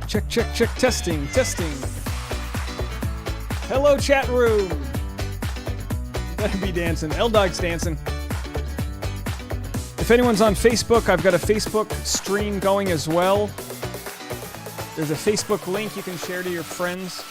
Check, check, check. Testing, testing. Hello, chat room. You better be dancing. L-Dog's dancing. If anyone's on Facebook, I've got a Facebook stream going as well. There's a Facebook link you can share to your friends.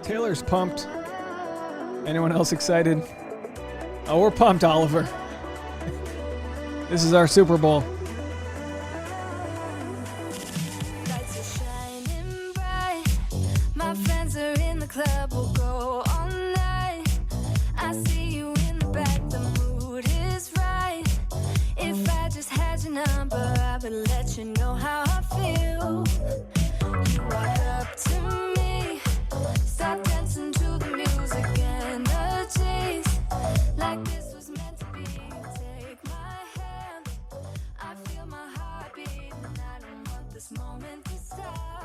Taylor's pumped. Anyone else excited? Oh, we're pumped, Oliver. This is our Super Bowl. Lights are shining bright. My friends are in the club. We'll go all night. I see you in the back. The mood is right. If I just had your number, I would let you know how I feel. You walk up to me. Stop dancing to the music energies. Like this was meant to be. Take my hand. I feel my heart beat. And I don't want this moment to stop.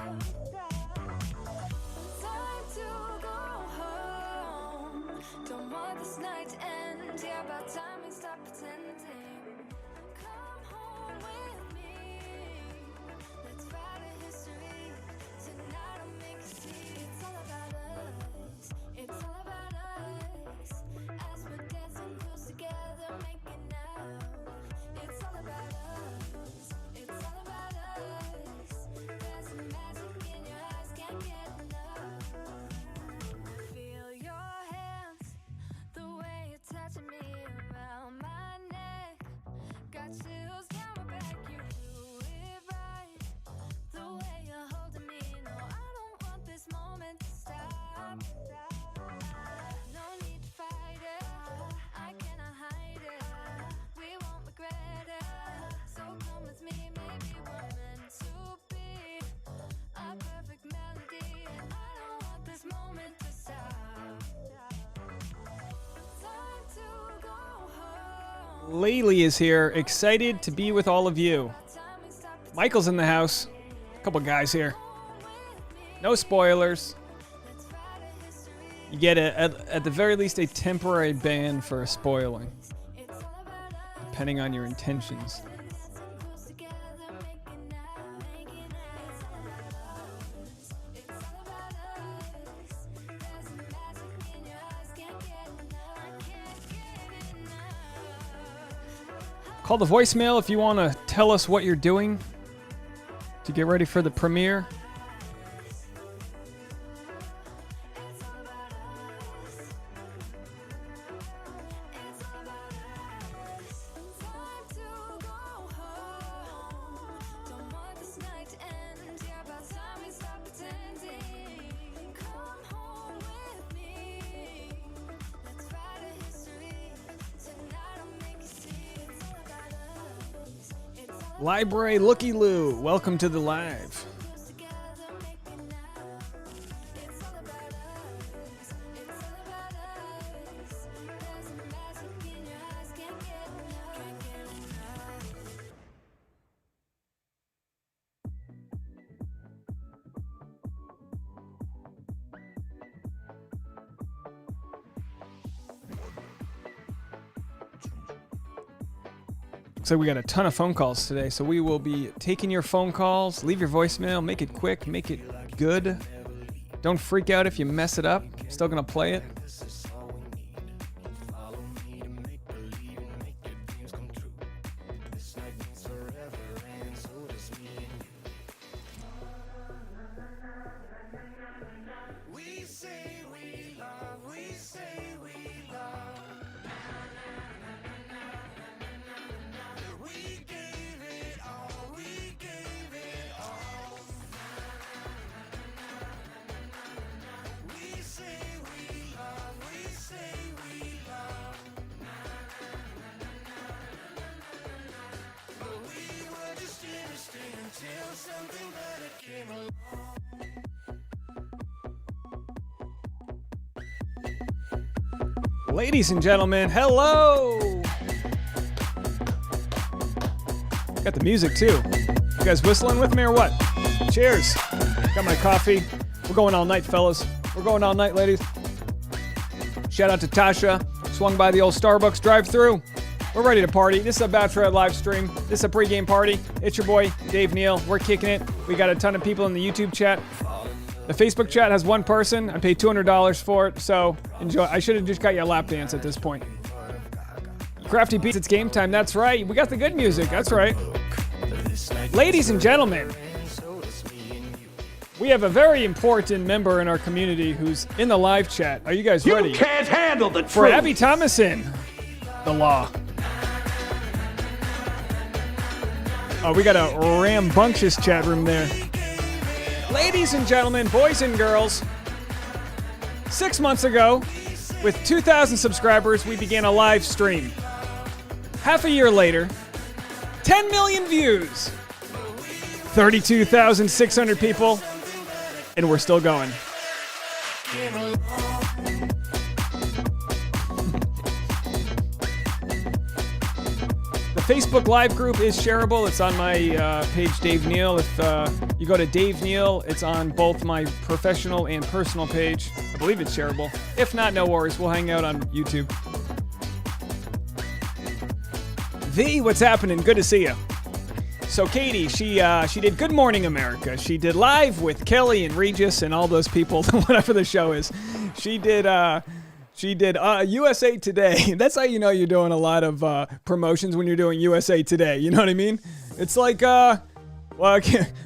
Time to go home. Don't want this night to end. Yeah, about time we stop pretending. Come home with me. Let's write a history. Tonight I'll make you see. It's all about us. It's all about us. As we're dancing close together, making out. It's all about us. It's all about us. There's a magic in your eyes, can't get enough. Feel your hands, the way you're touching me around my neck. Got chills down my back, you do it right. The way you're holding me, no, I don't want this moment to stop. No need to fight it, I cannot hide it. We won't regret it, so come with me, maybe we're meant to be. A perfect melody, and I don't want this moment to stop. Time to go home. Laylee is here, excited to be with all of you. Michael's in the house. A couple guys here. No spoilers. You get at the very least a temporary ban for spoiling, depending on your intentions. Call the voicemail if you want to tell us what you're doing to get ready for the premiere. Library Looky Loo, welcome to the live. So we got a ton of phone calls today, so we will be taking your phone calls. Leave your voicemail, make it quick, make it good. Don't freak out if you mess it up. Still gonna play it. Ladies and gentlemen, hello! Got the music too. You guys whistling with me or what? Cheers. Got my coffee. We're going all night, fellas. We're going all night, ladies. Shout out to Tasha. Swung by the old Starbucks drive-thru. We're ready to party. This is a Bachelorette Livestream. This is a pregame party. It's your boy, Dave Neal. We're kicking it. We got a ton of people in the YouTube chat. The Facebook chat has one person. I paid $200 for it, so enjoy. I should have just got you a lap dance at this point. Crafty Beats, it's game time. That's right. We got the good music. That's right. Ladies and gentlemen, we have a very important member in our community who's in the live chat. Are you guys ready? You can't handle the truth. For Abby Thomason, the law. Oh, we got a rambunctious chat room there. Ladies and gentlemen, boys and girls, 6 months ago, with 2,000 subscribers, we began a live stream. Half a year later, 10 million views, 32,600 people, and we're still going. The Facebook Live group is shareable. It's on my page, Dave Neal. If you go to Dave Neal, it's on both my professional and personal page. I believe it's shareable. If not, no worries. We'll hang out on YouTube. V, what's happening? Good to see you. So Katie, she did Good Morning America. She did Live with Kelly and Regis and all those people, whatever the show is. She did USA Today. That's how you know you're doing a lot of promotions when you're doing USA Today. You know what I mean? It's like,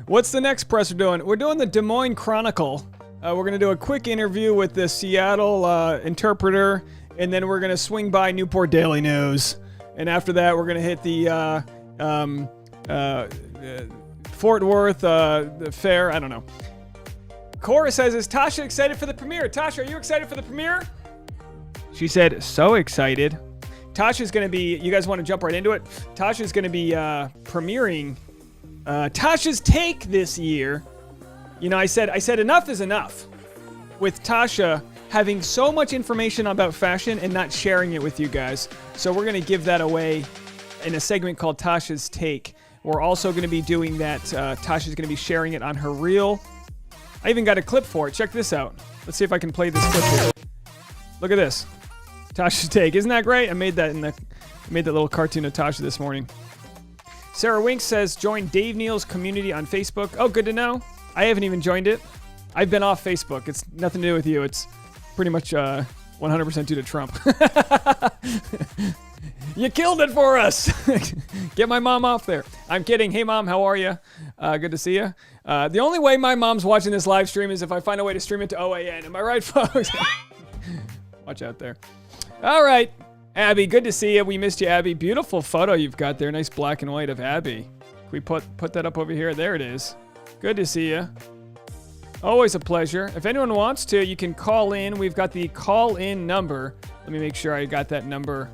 what's the next press we're doing? We're doing the Des Moines Chronicle. We're going to do a quick interview with the Seattle interpreter, and then we're going to swing by Newport Daily News. And after that, we're going to hit the Fort Worth the fair. I don't know. Cora says, is Tasha excited for the premiere? Tasha, are you excited for the premiere? She said, so excited. Tasha's going to be, you guys want to jump right into it? Tasha's going to be premiering Tasha's Take this year. You know, I said enough is enough with Tasha having so much information about fashion and not sharing it with you guys. So we're going to give that away in a segment called Tasha's Take. We're also going to be doing that. Tasha's going to be sharing it on her reel. I even got a clip for it. Check this out. Let's see if I can play this clip here. Look at this. Tasha's Take. Isn't that great? I made that little cartoon of Tasha this morning. Sarah Winks says, join Dave Neal's community on Facebook. Oh, good to know. I haven't even joined it. I've been off Facebook. It's nothing to do with you. It's pretty much 100% due to Trump. You killed it for us. Get my mom off there. I'm kidding. Hey, Mom, how are you? Good to see you. The only way my mom's watching this live stream is if I find a way to stream it to OAN. Am I right, folks? Watch out there. All right. Abby, good to see you. We missed you, Abby. Beautiful photo you've got there. Nice black and white of Abby. Can we put that up over here? There it is. Good to see you. Always a pleasure. If anyone wants to, you can call in. We've got the call-in number. Let me make sure I got that number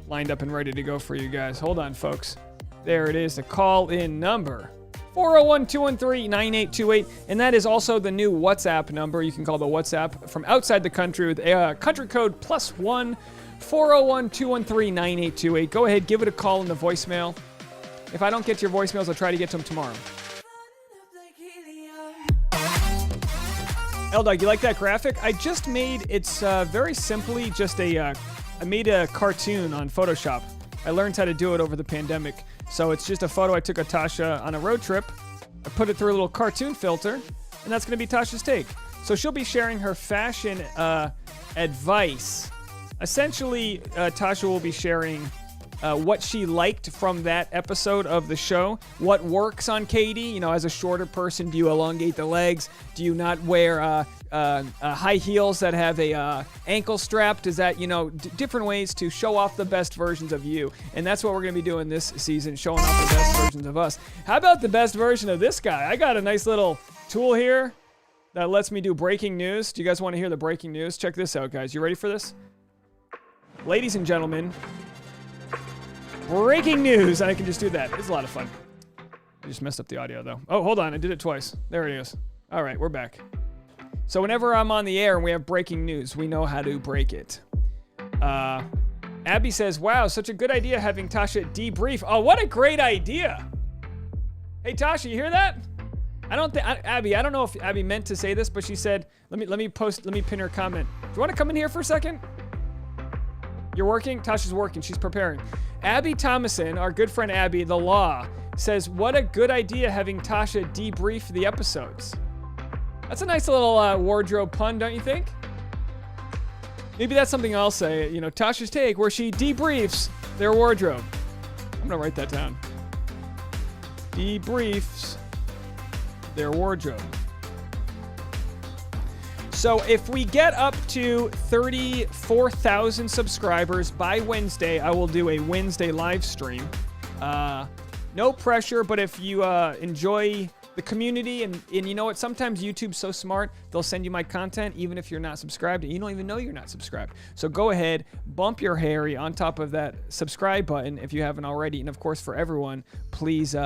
lined up and ready to go for you guys. Hold on, folks. There it is, the call-in number. 401-213-9828. And that is also the new WhatsApp number. You can call the WhatsApp from outside the country with country code +1 401-213-9828. Go ahead, give it a call in the voicemail. If I don't get to your voicemails, I'll try to get to them tomorrow. L-Dog, you like that graphic? I just made, it's very simply just I made a cartoon on Photoshop. I learned how to do it over the pandemic. So it's just a photo I took of Tasha on a road trip. I put it through a little cartoon filter, and that's going to be Tasha's Take. So she'll be sharing her fashion advice. Essentially, Tasha will be sharing what she liked from that episode of the show. What works on Katie? You know, as a shorter person, do you elongate the legs? Do you not wear high heels that have a ankle strap? Does that, you know, different ways to show off the best versions of you. And that's what we're going to be doing this season, showing off the best versions of us. How about the best version of this guy? I got a nice little tool here that lets me do breaking news. Do you guys want to hear the breaking news? Check this out, guys. You ready for this? Ladies and gentlemen, breaking news. I can just do that. It's a lot of fun. I just messed up the audio, though. Oh, hold on. I did it twice. There it is. All right, we're back. So whenever I'm on the air and we have breaking news, we know how to break it. Abby says, wow, such a good idea having Tasha debrief. Oh, what a great idea. Hey, Tasha, you hear that? Abby, I don't know if Abby meant to say this, but she said, let me pin her comment. Do you want to come in here for a second? You're working? Tasha's working. She's preparing. Abby Thomason, our good friend Abby, the law, says, what a good idea having Tasha debrief the episodes. That's a nice little wardrobe pun, don't you think? Maybe that's something I'll say, you know, Tasha's take, where she debriefs their wardrobe. I'm going to write that down. Debriefs their wardrobe. So if we get up to 34,000 subscribers by Wednesday, I will do a Wednesday live stream. No pressure, but if you enjoy the community and you know what, sometimes YouTube's so smart, they'll send you my content even if you're not subscribed and you don't even know you're not subscribed. So go ahead, bump your Harry on top of that subscribe button if you haven't already. And of course, for everyone, please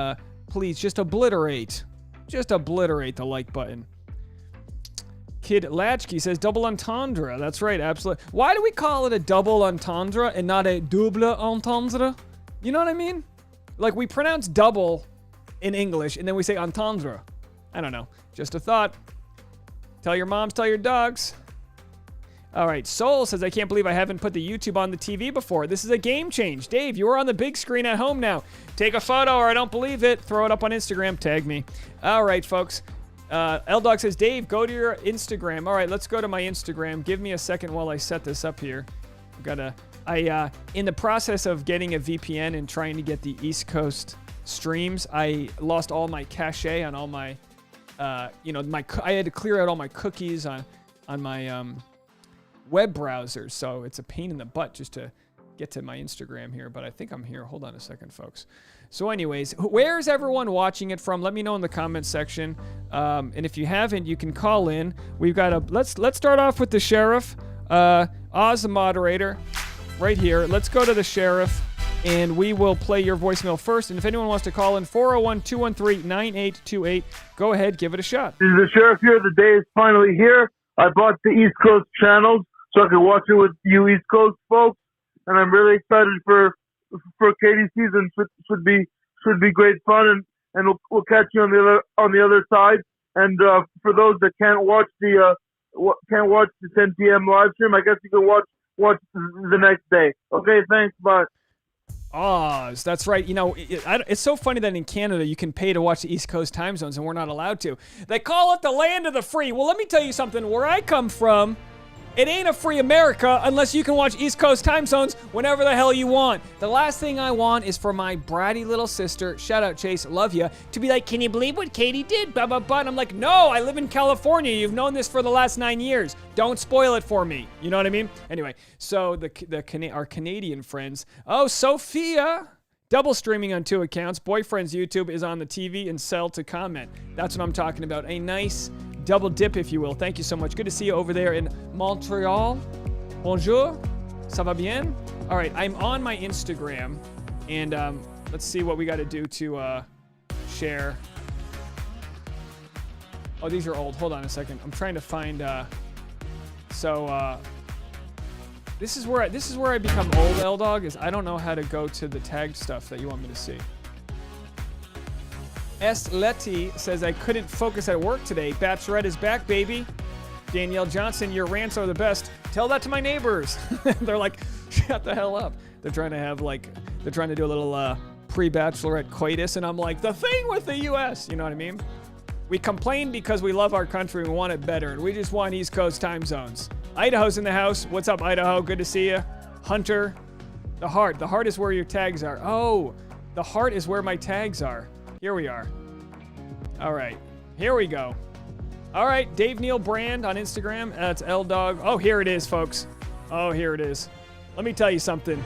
just obliterate the like button. Kid Latchkey says double entendre. That's right, absolutely. Why do we call it a double entendre and not a double entendre? You know what I mean? Like we pronounce double in English and then we say entendre. I don't know. Just a thought. Tell your moms, tell your dogs. All right, Soul says, I can't believe I haven't put the YouTube on the TV before. This is a game change. Dave, you are on the big screen at home now. Take a photo or I don't believe it. Throw it up on Instagram. Tag me. All right, folks. L-Dog says, Dave, go to your Instagram. All right, let's go to my Instagram. Give me a second while I set this up here. In the process of getting a VPN and trying to get the East Coast streams, I lost all my cache on all my, I had to clear out all my cookies on my web browsers. So it's a pain in the butt just to get to my Instagram here, but I think I'm here. Hold on a second, folks. So anyways, where's everyone watching it from? Let me know in the comments section. And if you haven't, you can call in. We've got let's start off with the sheriff. Oz, the moderator, right here. Let's go to the sheriff, and we will play your voicemail first. And if anyone wants to call in, 401-213-9828. Go ahead, give it a shot. This is the sheriff here. The day is finally here. I bought the East Coast channels so I can watch it with you East Coast folks, and I'm really excited for Katie's season. Should be great fun, and we'll catch you on the other side. And for those that can't watch the 10 p.m. live stream, I guess you can watch the next day. Okay, thanks, bye. Oz, that's right. You know, it's so funny that in Canada you can pay to watch the East Coast time zones and we're not allowed to. They call it the land of the free. Well, let me tell you something. Where I come from, it ain't a free America unless you can watch East Coast time zones whenever the hell you want. The last thing I want is for my bratty little sister, shout out Chase, love ya, to be like, can you believe what Katie did? Blah, blah, blah. And I'm like, no, I live in California. You've known this for the last 9 years. Don't spoil it for me. You know what I mean? Anyway, so our Canadian friends. Oh, Sophia. Double streaming on 2 accounts. Boyfriend's YouTube is on the TV and sell to comment. That's what I'm talking about. A nice double dip, if you will. Thank you so much. Good to see you over there in Montreal. Bonjour. Ça va bien? All right, I'm on my Instagram, and let's see what we got to do to share. Oh, these are old. Hold on a second. I'm trying to find. This is where I become old, L-Dog, is I don't know how to go to the tagged stuff that you want me to see. S. Letty says, I couldn't focus at work today. Bachelorette is back, baby. Danielle Johnson, your rants are the best. Tell that to my neighbors. They're like, shut the hell up. They're trying to do a little pre-bachelorette coitus, and I'm like, the thing with the U.S., you know what I mean? We complain because we love our country and we want it better, and we just want East Coast time zones. Idaho's in the house. What's up, Idaho? Good to see you. Hunter, the heart. The heart is where your tags are. Oh, the heart is where my tags are. Here we are. All right. Here we go. All right. Dave Neal brand on Instagram. That's L-Dog. Oh, here it is, folks. Oh, here it is. Let me tell you something.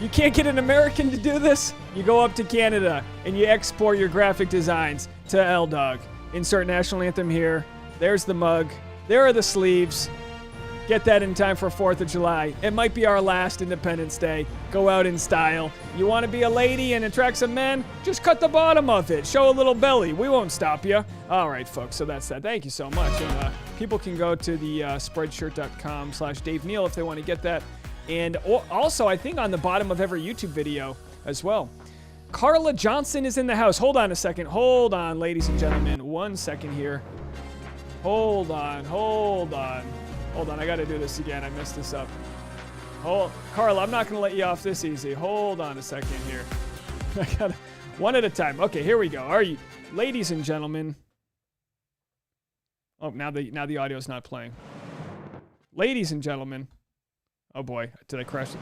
You can't get an American to do this? You go up to Canada and you export your graphic designs to L-Dog. Insert national anthem here. There's the mug. There are the sleeves. Get that in time for 4th of July. It might be our last Independence Day. Go out in style. You want to be a lady and attract some men? Just cut the bottom of it. Show a little belly. We won't stop you. All right, folks. So that's that. Thank you so much. And, people can go to the spreadshirt.com/Dave Neal if they want to get that. And also, I think on the bottom of every YouTube video as well. Carla Johnson is in the house. Hold on a second. Hold on, ladies and gentlemen. 1 second here. Hold on. I got to do this again. I messed this up. Carla, I'm not going to let you off this easy. Hold on a second here. I got one at a time. Okay, here we go. Are you, ladies and gentlemen? Oh, now the audio's not playing. Ladies and gentlemen. Oh boy, did I crash it?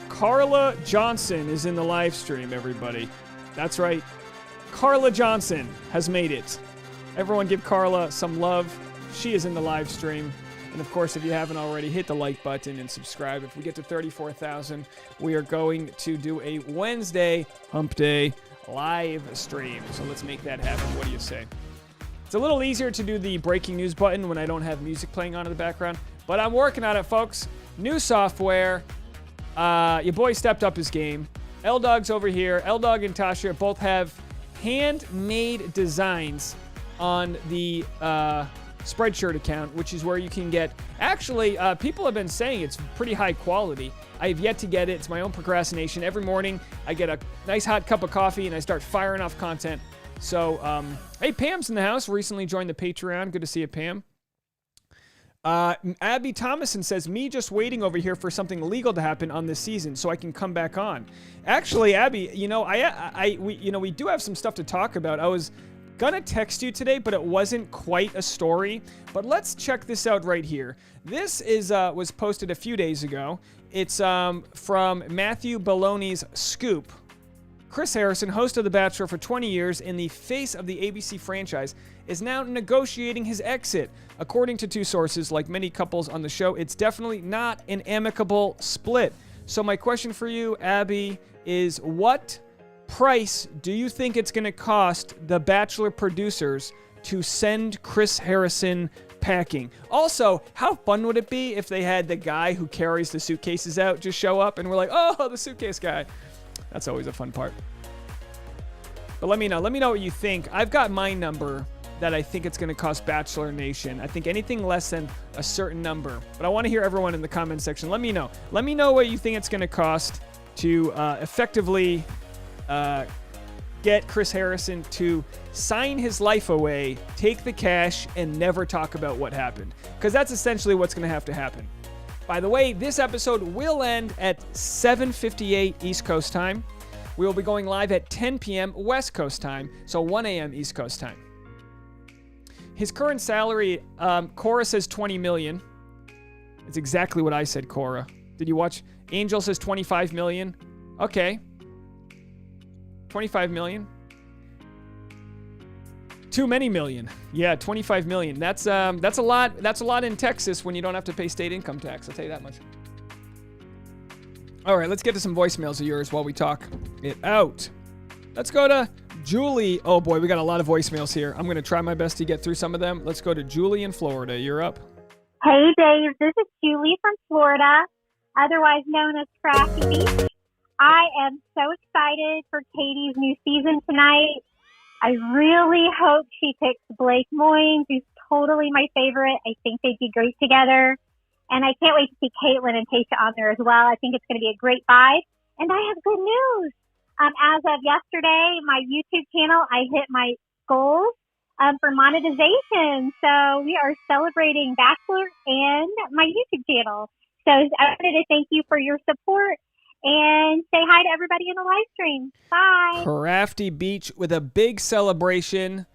Carla Johnson is in the live stream, everybody. That's right. Carla Johnson has made it. Everyone give Carla some love. She is in the live stream. And of course, if you haven't already, hit the like button and subscribe. If we get to 34,000, we are going to do a Wednesday Hump Day live stream. So let's make that happen. What do you say? It's a little easier to do the breaking news button when I don't have music playing on in the background. But I'm working on it, folks. New software. Your boy stepped up his game. L-Dog's over here. L-Dog and Tasha both have handmade designs on the Spreadshirt account, which is where you can get... Actually, people have been saying it's pretty high quality. I have yet to get it. It's my own procrastination. Every morning, I get a nice hot cup of coffee, and I start firing off content. So, hey, Pam's in the house. Recently joined the Patreon. Good to see you, Pam. Abby Thomason says, me just waiting over here for something legal to happen on this season so I can come back on. Actually, Abby, we do have some stuff to talk about. I was gonna text you today, but it wasn't quite a story. But let's check this out right here. This is was posted a few days ago. It's from Matthew Baloney's Scoop. Chris Harrison, host of The Bachelor for 20 years and the face of the ABC franchise, is now negotiating his exit. According to two sources, like many couples on the show, it's definitely not an amicable split. So my question for you, Abby, is what price do you think it's going to cost the Bachelor producers to send Chris Harrison packing? Also, how fun would it be if they had the guy who carries the suitcases out just show up and we're like, oh, the suitcase guy. That's always a fun part. But let me know what you think. I've got my number that I think it's going to cost Bachelor Nation. I think anything less than a certain number. But I want to hear everyone in the comment section. Let me know. Let me know what you think it's going to cost to effectively get Chris Harrison to sign his life away, take the cash, and never talk about what happened. Because that's essentially what's going to have to happen. By the way, this episode will end at 7:58 East Coast time. We will be going live at 10 p.m. West Coast time, so 1 a.m. East Coast time. His current salary, Cora says $20 million. It's exactly what I said, Cora. Did you watch? Angel says $25 million. Okay. $25 million. Too many million. Yeah, $25 million. That's a lot. That's a lot in Texas when you don't have to pay state income tax. I'll tell you that much. All right, let's get to some voicemails of yours while we talk it out. Let's go to Julie. Oh boy, we got a lot of voicemails here. I'm going to try my best to get through some of them. Let's go to Julie in Florida. You're up. Hey Dave, this is Julie from Florida, otherwise known as Crafty Beach. I am so excited for Katie's new season tonight. I really hope she picks Blake Moynes, who's totally my favorite. I think they'd be great together. And I can't wait to see Caitlin and Tasha on there as well. I think it's going to be a great vibe. And I have good news. As of yesterday, my YouTube channel, I hit my goals for monetization. So we are celebrating Bachelor and my YouTube channel. So I wanted to thank you for your support and say hi to everybody in the live stream. Bye. Crafty Beach with a big celebration.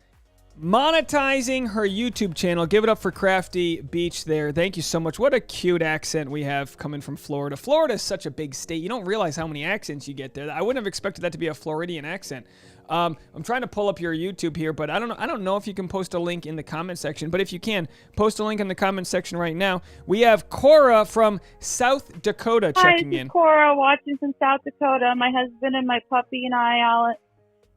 Monetizing her YouTube channel. Give it up for Crafty Beach there. Thank you so much. What a cute accent we have coming from Florida. Florida is such a big state. You don't realize how many accents you get there. I wouldn't have expected that to be a Floridian accent. I'm trying to pull up your YouTube here, but I don't know if you can post a link in the comment section. But if you can, post a link in the comment section right now. We have Cora from South Dakota checking in. Hi, Cora watching from South Dakota. My husband and my puppy and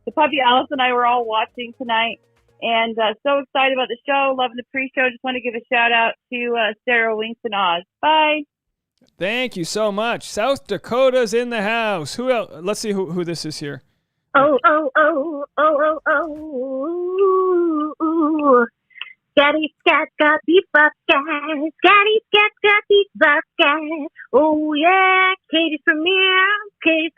the puppy Alice and I were all watching tonight. And so excited about the show. Loving the pre-show. Just want to give a shout out to Sarah, Winks, and Oz. Bye. Thank you so much. South Dakota's in the house. Who else? Let's see who this is here. Oh, oh, oh, oh, oh, oh. Scatty, scat, scat, beep, bop, scat. Scatty, scat, scat, beep, bop, scat. Oh, yeah. Katie from here, and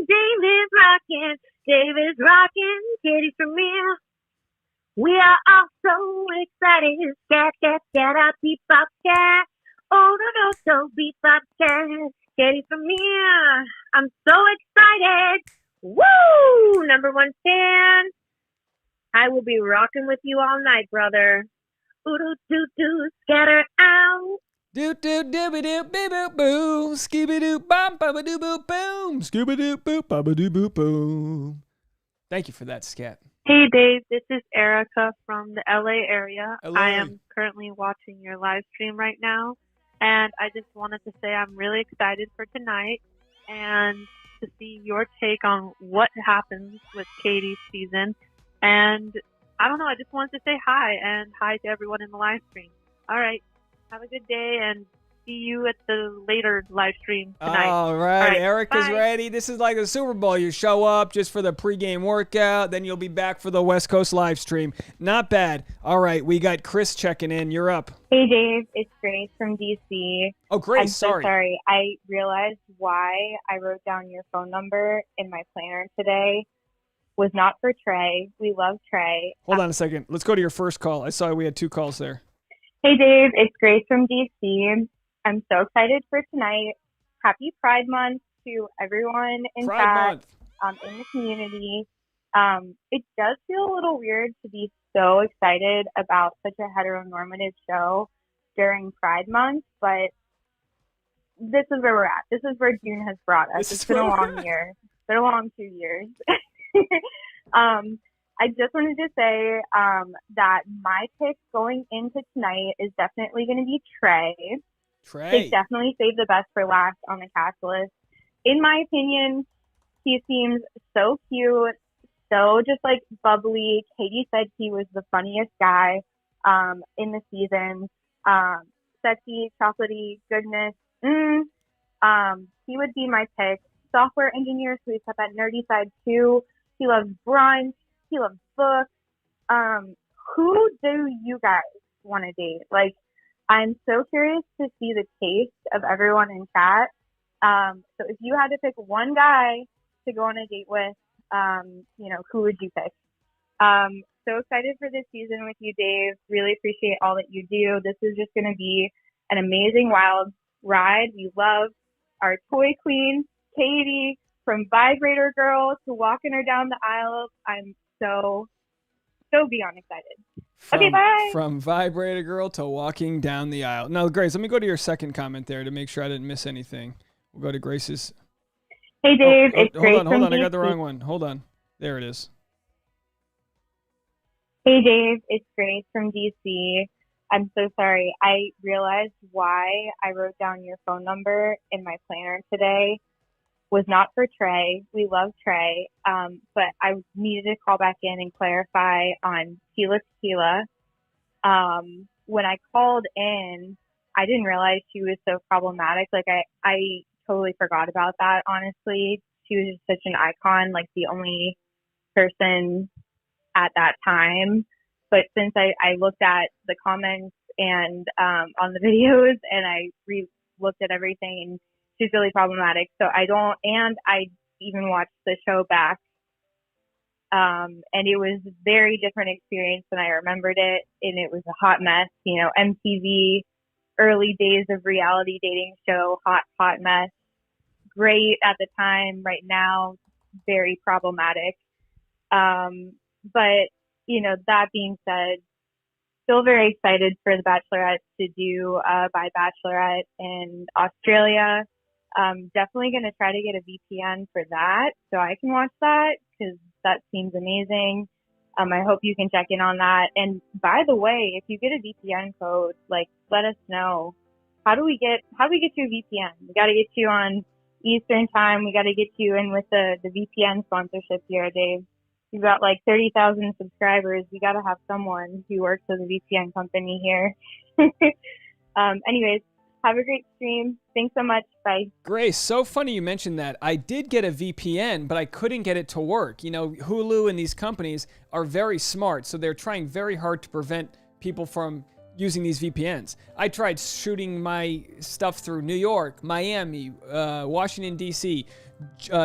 Dave is rocking. Dave is rocking, Katie from here. We are all so excited. Scat, scat, scat, beep, bop, scat. Oh, no, no, so beep, bop, scat. Katie from here. I'm so excited. Woo! Number one fan. I will be rocking with you all night, brother. Ooh-doo-doo-doo, scatter out. Do-do-do-be-do-be-boo-boom. Skibby-doo-bum, ba-ba-doo-boo-boom. Skibby-doo-boop, ba-ba-doo-boo-boom. Thank you for that, Scat. Hey Dave, this is Erica from the LA area. LA. I am currently watching your live stream right now, and I just wanted to say I'm really excited for tonight and to see your take on what happens with Katie's season. And I don't know, I just wanted to say hi, and hi to everyone in the live stream. All right, have a good day, and see you at the later live stream tonight. All right, Erica's bye. ready. This is like the Super Bowl. You show up just for the pregame workout, then you'll be back for the West Coast live stream. Not bad. All right, we got Chris checking in. You're up. Hey Dave, it's Grace from DC. Oh, Grace, I'm so sorry. sorry. I realized why I wrote down your phone number in my planner today was not for Trey. We love Trey. Hold on a second. Let's go to your first call. I saw we had 2 calls there. Hey Dave, it's Grace from DC. I'm so excited for tonight. Happy Pride Month to everyone in Pride chat, Month. in the community. It does feel a little weird to be so excited about such a heteronormative show during Pride Month, but this is where we're at. This is where June has brought us. It's been a long year. It's been a long 2 years. I just wanted to say that my pick going into tonight is definitely going to be Trey. They definitely saved the best for last on the cast list. In my opinion, he seems so cute, so just like bubbly. Katie said he was the funniest guy in the season. Sexy, chocolatey, goodness. He would be my pick. Software engineer, so he's got that nerdy side too. He loves brunch. He loves books. Who do you guys want to date? Like, I'm so curious to see the taste of everyone in chat. So if you had to pick one guy to go on a date with, who would you pick? So excited for this season with you, Dave. Really appreciate all that you do. This is just going to be an amazing, wild ride. We love our toy queen, Katie, from Vibrator Girl to walking her down the aisle. I'm so beyond excited. Okay, bye. From Vibrator Girl to walking down the aisle. Now, Grace, let me go to your second comment there to make sure I didn't miss anything. We'll go to Grace's. Hey, Dave. It's Grace hold on. from I got the DC. wrong one. Hold on. There it is. Hey, Dave. It's Grace from DC. I'm so sorry. I realized why I wrote down your phone number in my planner today was not for Trey. We love Trey. But I needed to call back in and clarify on Tila Tequila. When I called in, I didn't realize she was so problematic. Like, I totally forgot about that, honestly. She was just such an icon, like the only person at that time. But since I looked at the comments and on the videos and I re-looked at everything, and she's really problematic. So I even watched the show back. And it was a very different experience than I remembered it. And it was a hot mess, MTV, early days of reality dating show, hot mess. Great at the time, right now, very problematic. But, that being said, still very excited for the Bachelorette to do by Bachelorette in Australia. Definitely going to try to get a VPN for that so I can watch that because that seems amazing. I hope you can check in on that. And by the way, if you get a VPN code, let us know. How do we get you a VPN? We got to get you on Eastern time. We got to get you in with the VPN sponsorship here, Dave. you've got like 30,000 subscribers. You got to have someone who works with a VPN company here. Anyways, have a great stream. Thanks so much. Bye. Grace, so funny you mentioned that. I did get a VPN, but I couldn't get it to work. You know, Hulu and these companies are very smart, so they're trying very hard to prevent people from using these VPNs. I tried shooting my stuff through New York, Miami, Washington, D.C.,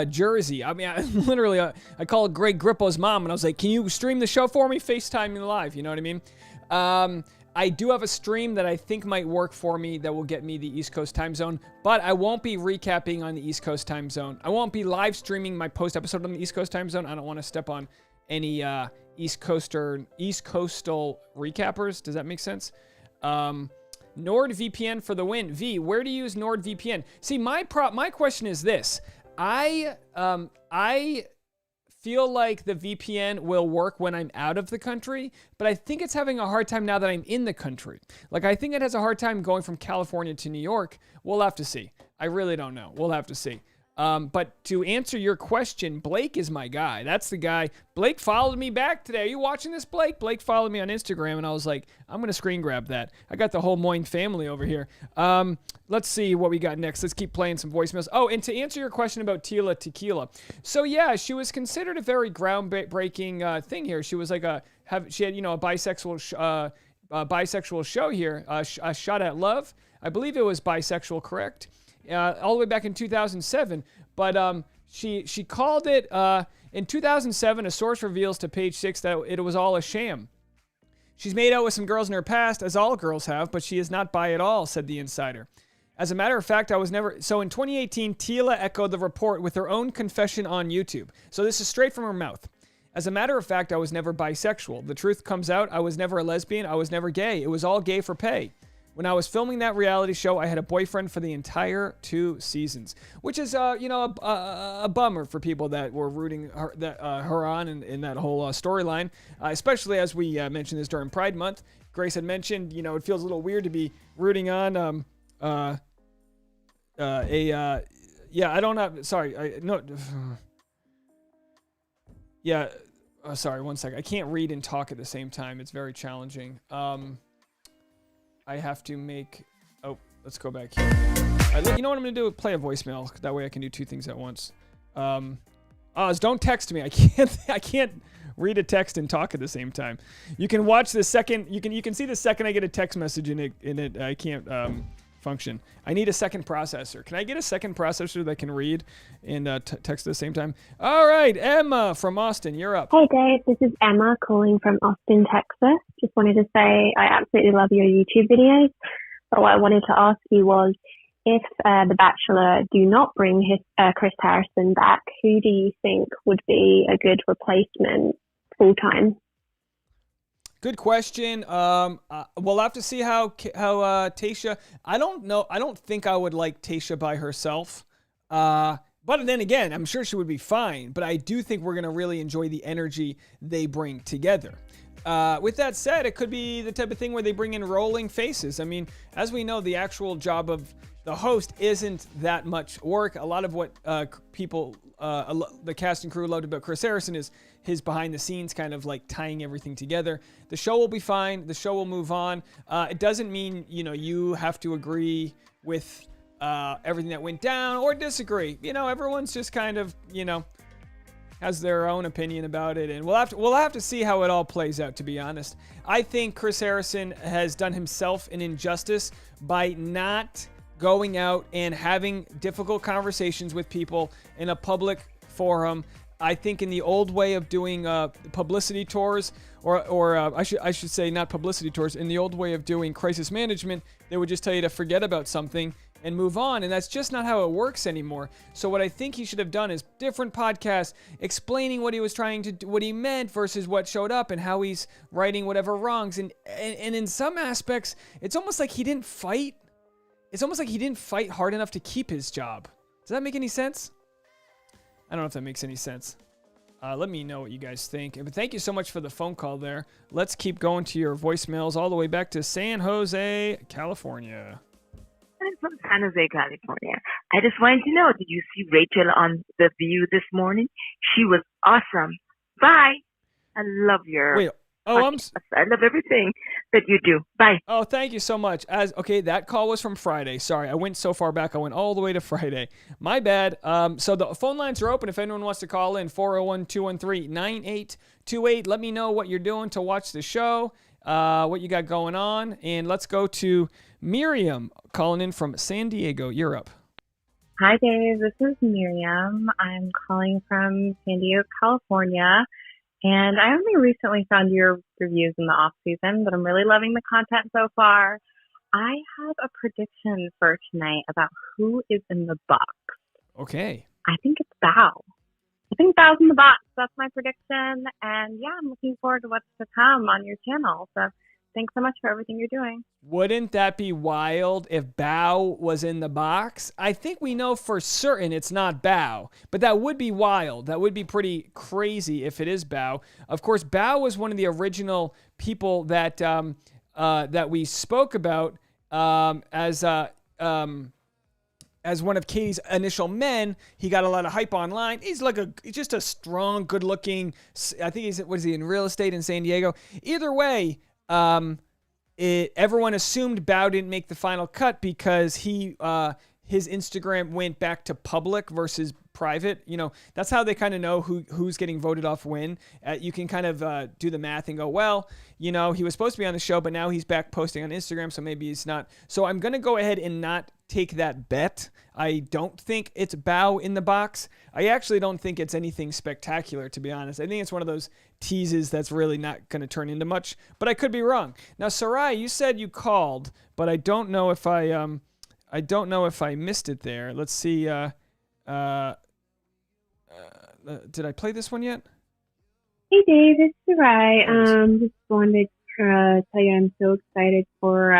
Jersey. I mean, I called Greg Grippo's mom, and I was like, can you stream the show for me? FaceTime me live, you know what I mean? I do have a stream that I think might work for me that will get me the East Coast time zone, but I won't be recapping on the East Coast time zone. I won't be live streaming my post episode on the East Coast time zone. I don't want to step on any East Coastal recappers. Does that make sense? NordVPN for the win. V, where do you use NordVPN? See, my question is this. I feel like the VPN will work when I'm out of the country, but I think it's having a hard time now that I'm in the country. Like, I think it has a hard time going from California to New York. We'll have to see. I really don't know. We'll have to see. But to answer your question, Blake is my guy. That's the guy. Blake followed me back today. Are you watching this, Blake? Blake followed me on Instagram, and I was like, I'm going to screen grab that. I got the whole Moyne family over here. Let's see what we got next. Let's keep playing some voicemails. Oh, and to answer your question about Tila Tequila. So, yeah, she was considered a very groundbreaking thing here. She was like she had, a bisexual show here, a Shot at Love. I believe it was bisexual, correct? All the way back in 2007, but she called it, in 2007, a source reveals to Page 6 that it was all a sham. She's made out with some girls in her past, as all girls have, but she is not bi at all, said the insider. As a matter of fact, so in 2018, Tila echoed the report with her own confession on YouTube. So this is straight from her mouth. As a matter of fact, I was never bisexual. The truth comes out, I was never a lesbian, I was never gay. It was all gay for pay. When I was filming that reality show, I had a boyfriend for the entire 2 seasons, which is, a bummer for people that were rooting her on in that whole storyline, especially as we mentioned this during Pride Month. Grace had mentioned, it feels a little weird to be rooting on I don't have, sorry, sorry, one second. I can't read and talk at the same time. It's very challenging. I have to make... Oh, let's go back here. You know what I'm going to do? Play a voicemail. That way I can do 2 things at once. Oz, don't text me. I can't read a text and talk at the same time. You can watch the second... You can see the second I get a text message in it. I can't function. I need a second processor. Can I get a second processor that can read and text at the same time? All right, Emma from Austin, you're up. Hey Dave, this is Emma calling from Austin, Texas. Just wanted to say I absolutely love your YouTube videos. But what I wanted to ask you was, if The Bachelor do not bring Chris Harrison back, who do you think would be a good replacement full-time? Good question. We'll have to see how Tasha. I don't know. I don't think I would like Tasha by herself. But then again, I'm sure she would be fine. But I do think we're gonna really enjoy the energy they bring together. With that said, it could be the type of thing where they bring in rolling faces. I mean, as we know, the actual job of the host isn't that much work. A lot of what people, the cast and crew loved about Chris Harrison is his behind the scenes kind of like tying everything together. The show will be fine. The show will move on. It doesn't mean, you have to agree with everything that went down or disagree. Everyone's just kind of, has their own opinion about it, and we'll have to see how it all plays out, to be honest. I think Chris Harrison has done himself an injustice by not going out and having difficult conversations with people in a public forum. I think in the old way of doing publicity tours, or I should say not publicity tours, in the old way of doing crisis management, they would just tell you to forget about something and move on, and that's just not how it works anymore. So what I think he should have done is different podcasts explaining what he was trying to do, what he meant versus what showed up, and how he's righting whatever wrongs. And in some aspects, it's almost like he didn't fight. It's almost like he didn't fight hard enough to keep his job. Does that make any sense? I don't know if that makes any sense. Let me know what you guys think. But thank you so much for the phone call there. Let's keep going to your voicemails all the way back to San Jose, California. I'm from San Jose, California. I just wanted to know, did you see Rachel on The View this morning? She was awesome. Bye. I love your Wait. Oh, I love everything that you do. Bye. Oh, thank you so much. Okay, that call was from Friday. Sorry, I went so far back. I went all the way to Friday. My bad. So the phone lines are open if anyone wants to call in. 401-213-9828. Let me know what you're doing to watch the show, what you got going on. And let's go to Miriam calling in from San Diego. You're up. Hi, Dave. This is Miriam. I'm calling from San Diego, California. And I only recently found your reviews in the off season, but I'm really loving the content so far. I have a prediction for tonight about who is in the box. Okay. I think it's Bao. I think Bao's in the box. That's my prediction. And yeah, I'm looking forward to what's to come on your channel. So thanks so much for everything you're doing. Wouldn't that be wild if Bao was in the box? I think we know for certain it's not Bao, but that would be wild. That would be pretty crazy if it is Bao. Of course, Bao was one of the original people that that we spoke about as one of Katie's initial men. He got a lot of hype online. He's just a strong, good-looking. I think he's in real estate in San Diego. Either way. Everyone assumed Bao didn't make the final cut because his Instagram went back to public versus private. You know, that's how they kind of know who's getting voted off when. You can kind of do the math and go, well, you know, he was supposed to be on the show, but now he's back posting on Instagram, so maybe he's not. So I'm going to go ahead and not take that bet. I don't think it's Bao in the box. I actually don't think it's anything spectacular, to be honest. I think it's one of those teases that's really not going to turn into much, but I could be wrong. Now, Sarai, you said you called, but I don't know if I missed it there. Let's see. Did I play this one yet? Hey Dave, it's Sarai. Just wanted to tell you I'm so excited for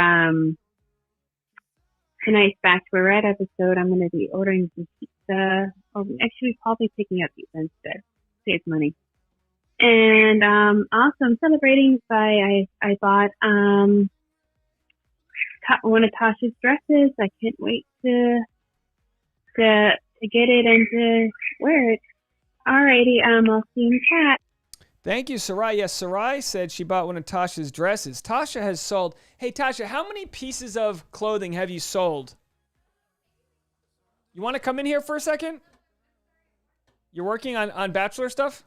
tonight's Bachelorette episode. I'm going to be ordering some pizza. Actually, probably picking up pizza instead. Save money. And also, I'm celebrating by I bought one of Tasha's dresses. I can't wait to get it and to wear it. Alrighty, I'll see you in chat. Thank you, Sarai. Yes, Sarai said she bought one of Tasha's dresses. Tasha has sold. Hey, Tasha, how many pieces of clothing have you sold? You want to come in here for a second? You're working on Bachelor stuff?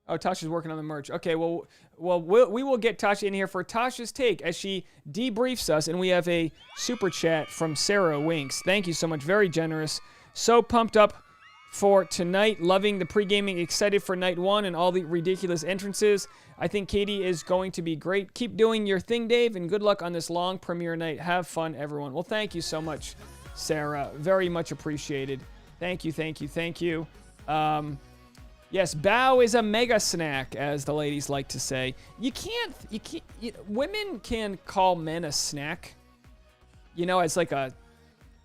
Oh, Tasha's working on the merch. Okay, well, we will get Tasha in here for Tasha's take as she debriefs us, and we have a super chat from Sarah Winks. Thank you so much. Very generous. So pumped up for tonight. Loving the pre-gaming. Excited for night one and all the ridiculous entrances. I think Katie is going to be great. Keep doing your thing, Dave, and good luck on this long premiere night. Have fun, everyone. Well, thank you so much, Sarah. Very much appreciated. Thank you, thank you, thank you. Yes, Bao is a mega snack, as the ladies like to say. Women can call men a snack, you know, as like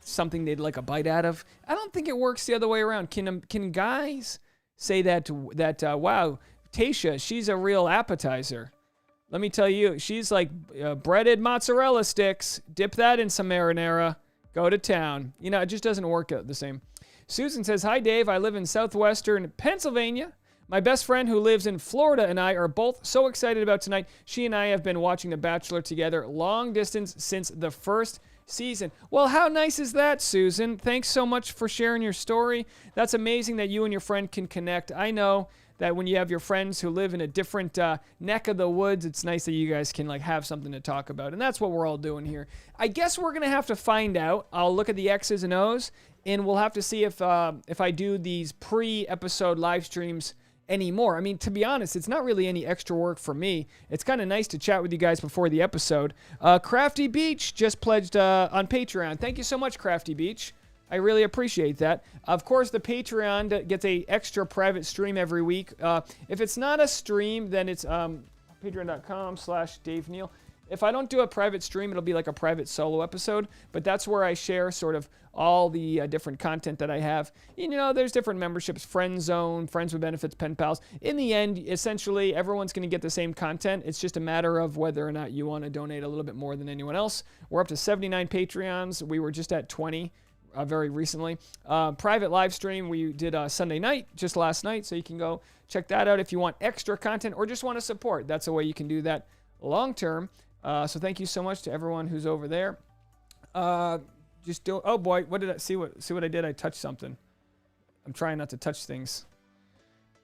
something they'd like a bite out of. I don't think it works the other way around. Can guys say that wow, Tasha, she's a real appetizer? Let me tell you, she's like breaded mozzarella sticks. Dip that in some marinara. Go to town. You know, it just doesn't work the same. Susan says, hi, Dave. I live in southwestern Pennsylvania. My best friend who lives in Florida and I are both so excited about tonight. She and I have been watching The Bachelor together long distance since the first season. Well, how nice is that, Susan? Thanks so much for sharing your story. That's amazing that you and your friend can connect. I know that when you have your friends who live in a different neck of the woods, it's nice that you guys can like have something to talk about. And that's what we're all doing here. I guess we're going to have to find out. I'll look at the X's and O's, and we'll have to see if I do these pre-episode live streams anymore. I mean, to be honest, it's not really any extra work for me. It's kind of nice to chat with you guys before the episode. Crafty Beach just pledged on Patreon. Thank you so much, Crafty Beach. I really appreciate that. Of course, the Patreon gets a extra private stream every week. If it's not a stream, then it's patreon.com/Dave Neal. If I don't do a private stream, it'll be like a private solo episode, but that's where I share sort of all the different content that I have. You know, there's different memberships, Friend Zone, Friends with Benefits, Pen Pals. In the end, essentially, everyone's going to get the same content. It's just a matter of whether or not you want to donate a little bit more than anyone else. We're up to 79 Patreons. We were just at 20 very recently. Private live stream we did Sunday night, just last night, so you can go check that out if you want extra content or just want to support. That's a way you can do that long term. So thank you so much to everyone who's over there. Oh boy, what did I see? What I did? I touched something. I'm trying not to touch things.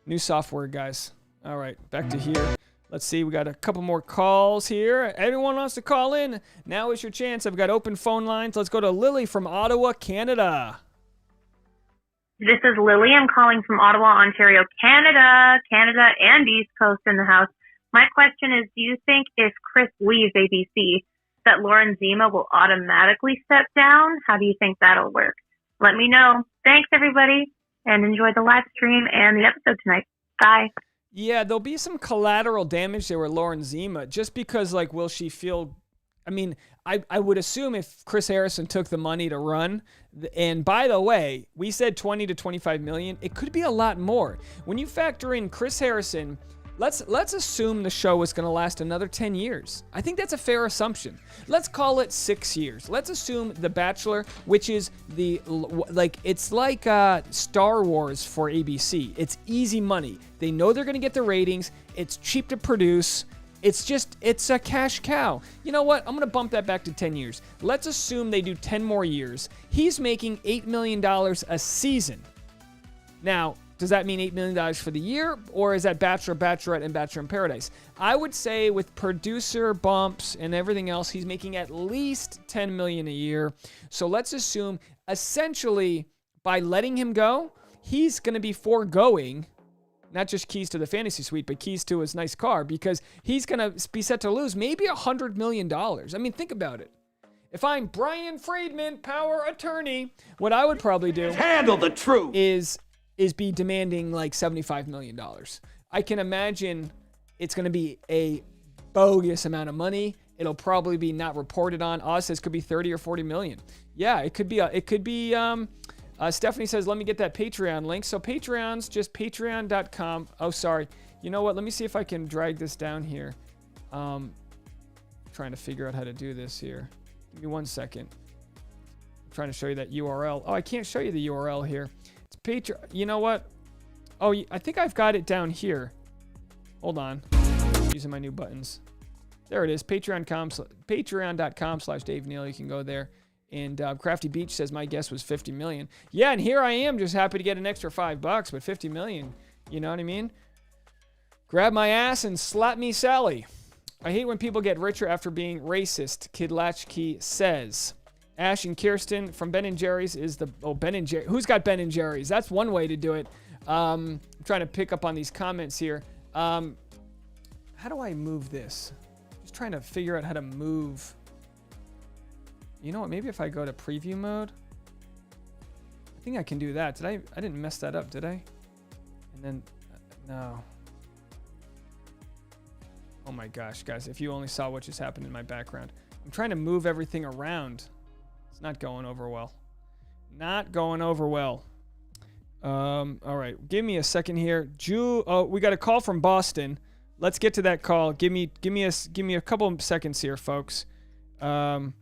New software, guys. All right, back to here. Let's see, we got a couple more calls here. Everyone wants to call in. Now is your chance. I've got open phone lines. Let's go to Lily from Ottawa, Canada. This is Lily. I'm calling from Ottawa, Ontario, Canada. Canada and East Coast in the house. My question is, do you think if Chris leaves ABC, that Lauren Zima will automatically step down? How do you think that'll work? Let me know. Thanks, everybody, and enjoy the live stream and the episode tonight. Bye. Yeah, there'll be some collateral damage there with Lauren Zima, just because, like, will she feel... I mean, I would assume if Chris Harrison took the money to run, and by the way, we said 20 to 25 million, it could be a lot more. When you factor in Chris Harrison... Let's assume the show is going to last another 10 years. I think that's a fair assumption. Let's call it 6 years. Let's assume The Bachelor, which is it's like Star Wars for ABC. It's easy money. They know they're going to get the ratings. It's cheap to produce. It's a cash cow. You know what? I'm going to bump that back to 10 years. Let's assume they do 10 more years. He's making $8 million a season. Now, does that mean $8 million for the year, or is that Bachelor, Bachelorette, and Bachelor in Paradise? I would say with producer bumps and everything else, he's making at least $10 million a year. So let's assume, essentially, by letting him go, he's going to be foregoing not just keys to the fantasy suite, but keys to his nice car, because he's going to be set to lose maybe $100 million. I mean, think about it. If I'm Brian Friedman, power attorney, what I would probably do handle the truth is be demanding like $75 million. I can imagine it's going to be a bogus amount of money. It'll probably be not reported on. Oz says could be 30 or 40 million. Yeah, it could be. Stephanie says, let me get that Patreon link. So Patreon's just patreon.com. Oh, sorry. You know what? Let me see if I can drag this down here. Trying to figure out how to do this here. Give me 1 second. I'm trying to show you that URL. Oh, I can't show you the URL here. You know what? Oh, I think I've got it down here. Hold on. Using my new buttons. There it is. Patreon.com/Dave Neal. You can go there. And Crafty Beach says my guess was 50 million. Yeah, and here I am, just happy to get an extra $5, but 50 million. You know what I mean? Grab my ass and slap me, Sally. I hate when people get richer after being racist. Kid Latchkey says. Ash and Kirsten from Ben & Jerry's is the... Oh, Ben & Jerry's. Who's got Ben & Jerry's? That's one way to do it. I'm trying to pick up on these comments here. How do I move this? Just trying to figure out how to move. You know what? Maybe if I go to preview mode. I think I can do that. I didn't mess that up, did I? And then... no. Oh my gosh, guys. If you only saw what just happened in my background. I'm trying to move everything around. It's not going over well. Not going over well. All right. Give me a second here. Oh, we got a call from Boston. Let's get to that call. Give me a couple of seconds here, folks. Trying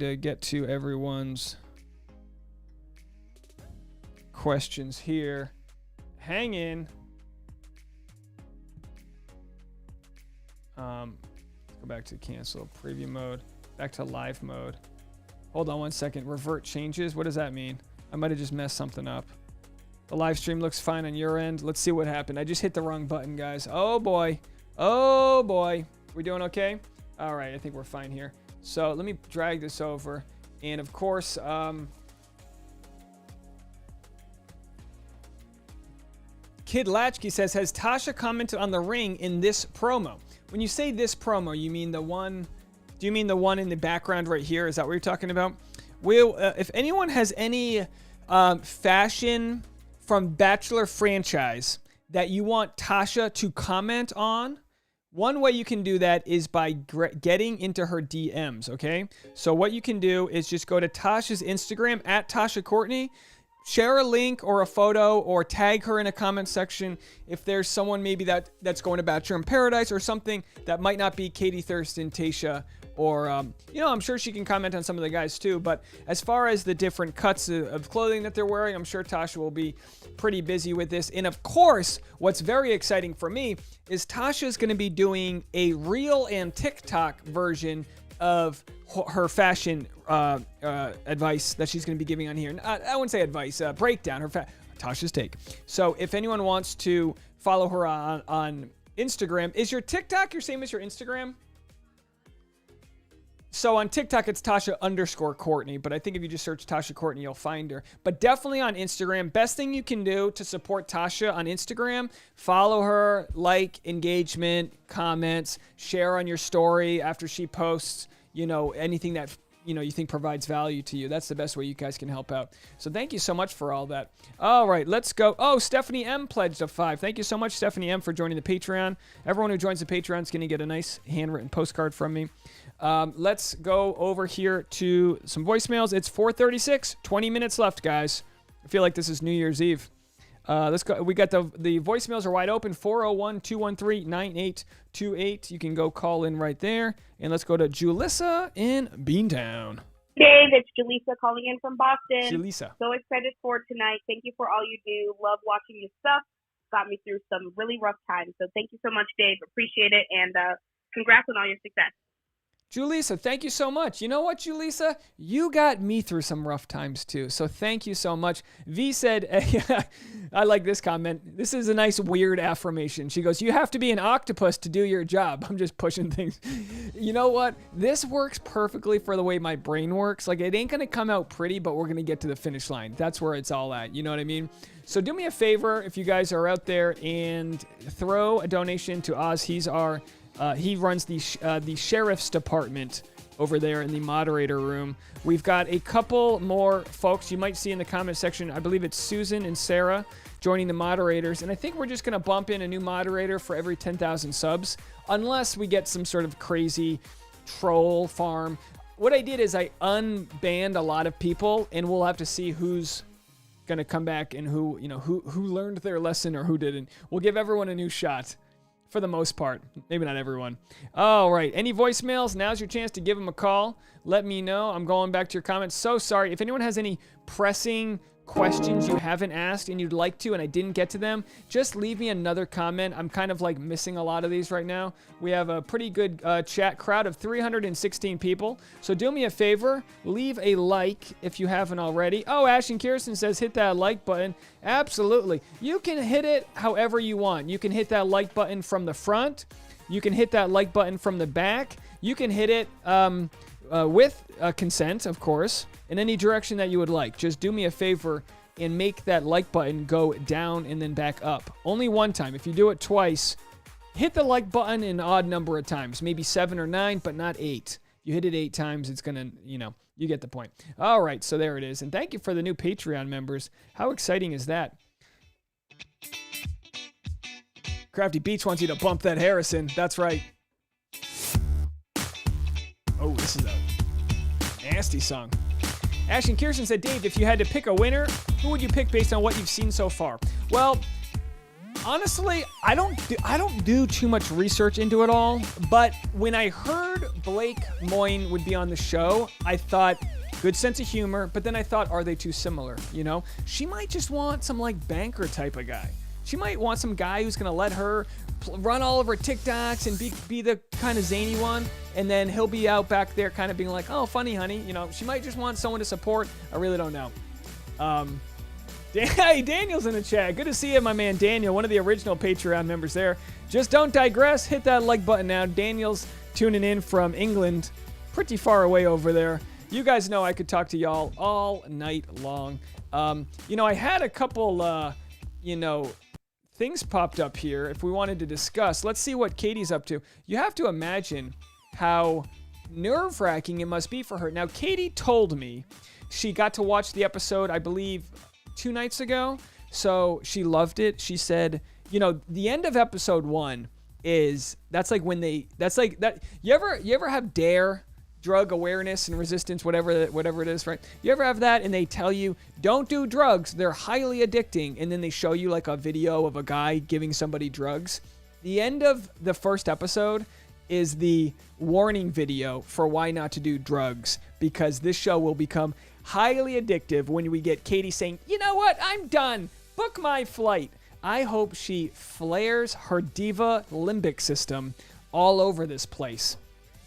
to get to everyone's questions here. Hang in. Go back to cancel preview mode. Back to live mode. Hold on 1 second. Revert changes. What does that mean? I might have just messed something up. The live stream looks fine on your end. Let's see what happened. I just hit the wrong button, guys. Oh boy. Oh boy. We doing okay? All right. I think we're fine here. So let me drag this over. And of course, Kid Latchkey says, has Tasha commented on the ring in this promo? When you say this promo, you mean the one... Do you mean the one in the background right here? Is that what you're talking about? If anyone has any fashion from Bachelor franchise that you want Tasha to comment on, one way you can do that is by getting into her DMs, okay? So what you can do is just go to Tasha's Instagram, @TashaCourtney, share a link or a photo or tag her in a comment section if there's someone maybe that's going to Bachelor in Paradise or something that might not be Katie Thurston, Tasha, or, I'm sure she can comment on some of the guys too. But as far as the different cuts of clothing that they're wearing, I'm sure Tasha will be pretty busy with this. And of course, what's very exciting for me is Tasha's going to be doing a Reel and TikTok version of her fashion advice that she's going to be giving on here. I wouldn't say advice, breakdown, Tasha's take. So if anyone wants to follow her on Instagram, is your TikTok your same as your Instagram? So on TikTok, it's Tasha_Courtney, but I think if you just search Tasha Courtney, you'll find her. But definitely on Instagram, best thing you can do to support Tasha on Instagram, follow her, like, engagement, comments, share on your story after she posts, anything that, you think provides value to you. That's the best way you guys can help out. So thank you so much for all that. All right, let's go. Oh, Stephanie M pledged a $5. Thank you so much, Stephanie M, for joining the Patreon. Everyone who joins the Patreon is going to get a nice handwritten postcard from me. Let's go over here to some voicemails. It's 4:36, 20 minutes left, guys. I feel like this is New Year's Eve. Let's go. We got the voicemails are wide open. 401-213-9828. You can go call in right there. And let's go to Julissa in Beantown. Dave, it's Julissa calling in from Boston. Julissa. So excited for tonight. Thank you for all you do. Love watching your stuff. Got me through some really rough times. So thank you so much, Dave. Appreciate it. And congrats on all your success. Julissa, thank you so much. You know what, Julissa? You got me through some rough times too. So thank you so much. V said, I like this comment. This is a nice weird affirmation. She goes, you have to be an octopus to do your job. I'm just pushing things. You know what? This works perfectly for the way my brain works. Like, it ain't going to come out pretty, but we're going to get to the finish line. That's where it's all at. You know what I mean? So do me a favor if you guys are out there and throw a donation to Oz. He runs the sheriff's department over there in the moderator room. We've got a couple more folks you might see in the comment section. I believe it's Susan and Sarah joining the moderators. And I think we're just going to bump in a new moderator for every 10,000 subs, unless we get some sort of crazy troll farm. What I did is I unbanned a lot of people, and we'll have to see who's going to come back and who learned their lesson or who didn't. We'll give everyone a new shot. For the most part. Maybe not everyone. All right. Any voicemails? Now's your chance to give them a call. Let me know. I'm going back to your comments. So sorry. If anyone has any pressing questions you haven't asked and you'd like to and I didn't get to them, just leave me another comment. I'm kind of like missing a lot of these right now. We have a pretty good chat crowd of 316 people. So do me a favor. Leave a like if you haven't already. Oh, Ashton Kirsten says hit that like button. Absolutely. You can hit it however you want. You can hit that like button from the front. You can hit that like button from the back. You can hit it with consent, of course, in any direction that you would like. Just do me a favor and make that like button go down and then back up. Only one time. If you do it twice, hit the like button an odd number of times. Maybe 7 or 9, but not 8. You hit it 8 times, it's going to, you get the point. All right, so there it is. And thank you for the new Patreon members. How exciting is that? Crafty Beach wants you to bump that Harrison. That's right. Oh, this is a nasty song. Ashton Kirsten said, Dave, if you had to pick a winner, who would you pick based on what you've seen so far? Well, honestly, I don't do too much research into it all, but when I heard Blake Moyne would be on the show, I thought, good sense of humor, but then I thought, are they too similar? She might just want some like banker type of guy. She might want some guy who's going to let her run all of her TikToks and be the kind of zany one, and then he'll be out back there kind of being like, oh, funny, honey. She might just want someone to support. I really don't know. Hey, Daniel's in the chat. Good to see you, my man Daniel, one of the original Patreon members there. Just don't digress. Hit that like button now. Daniel's tuning in from England, pretty far away over there. You guys know I could talk to y'all all night long. I had a couple, things popped up here if we wanted to discuss. Let's see what Katie's up to. You have to imagine how nerve-wracking it must be for her. Now, Katie told me she got to watch the episode, I believe, 2 nights ago. So she loved it. She said, the end of episode 1 that's like that. You ever have DARE? Drug awareness and resistance, whatever it is, right? You ever have that and they tell you, don't do drugs, they're highly addicting, and then they show you like a video of a guy giving somebody drugs? The end of the first episode is the warning video for why not to do drugs, because this show will become highly addictive when we get Katie saying, you know what, I'm done, book my flight. I hope she flares her diva limbic system all over this place.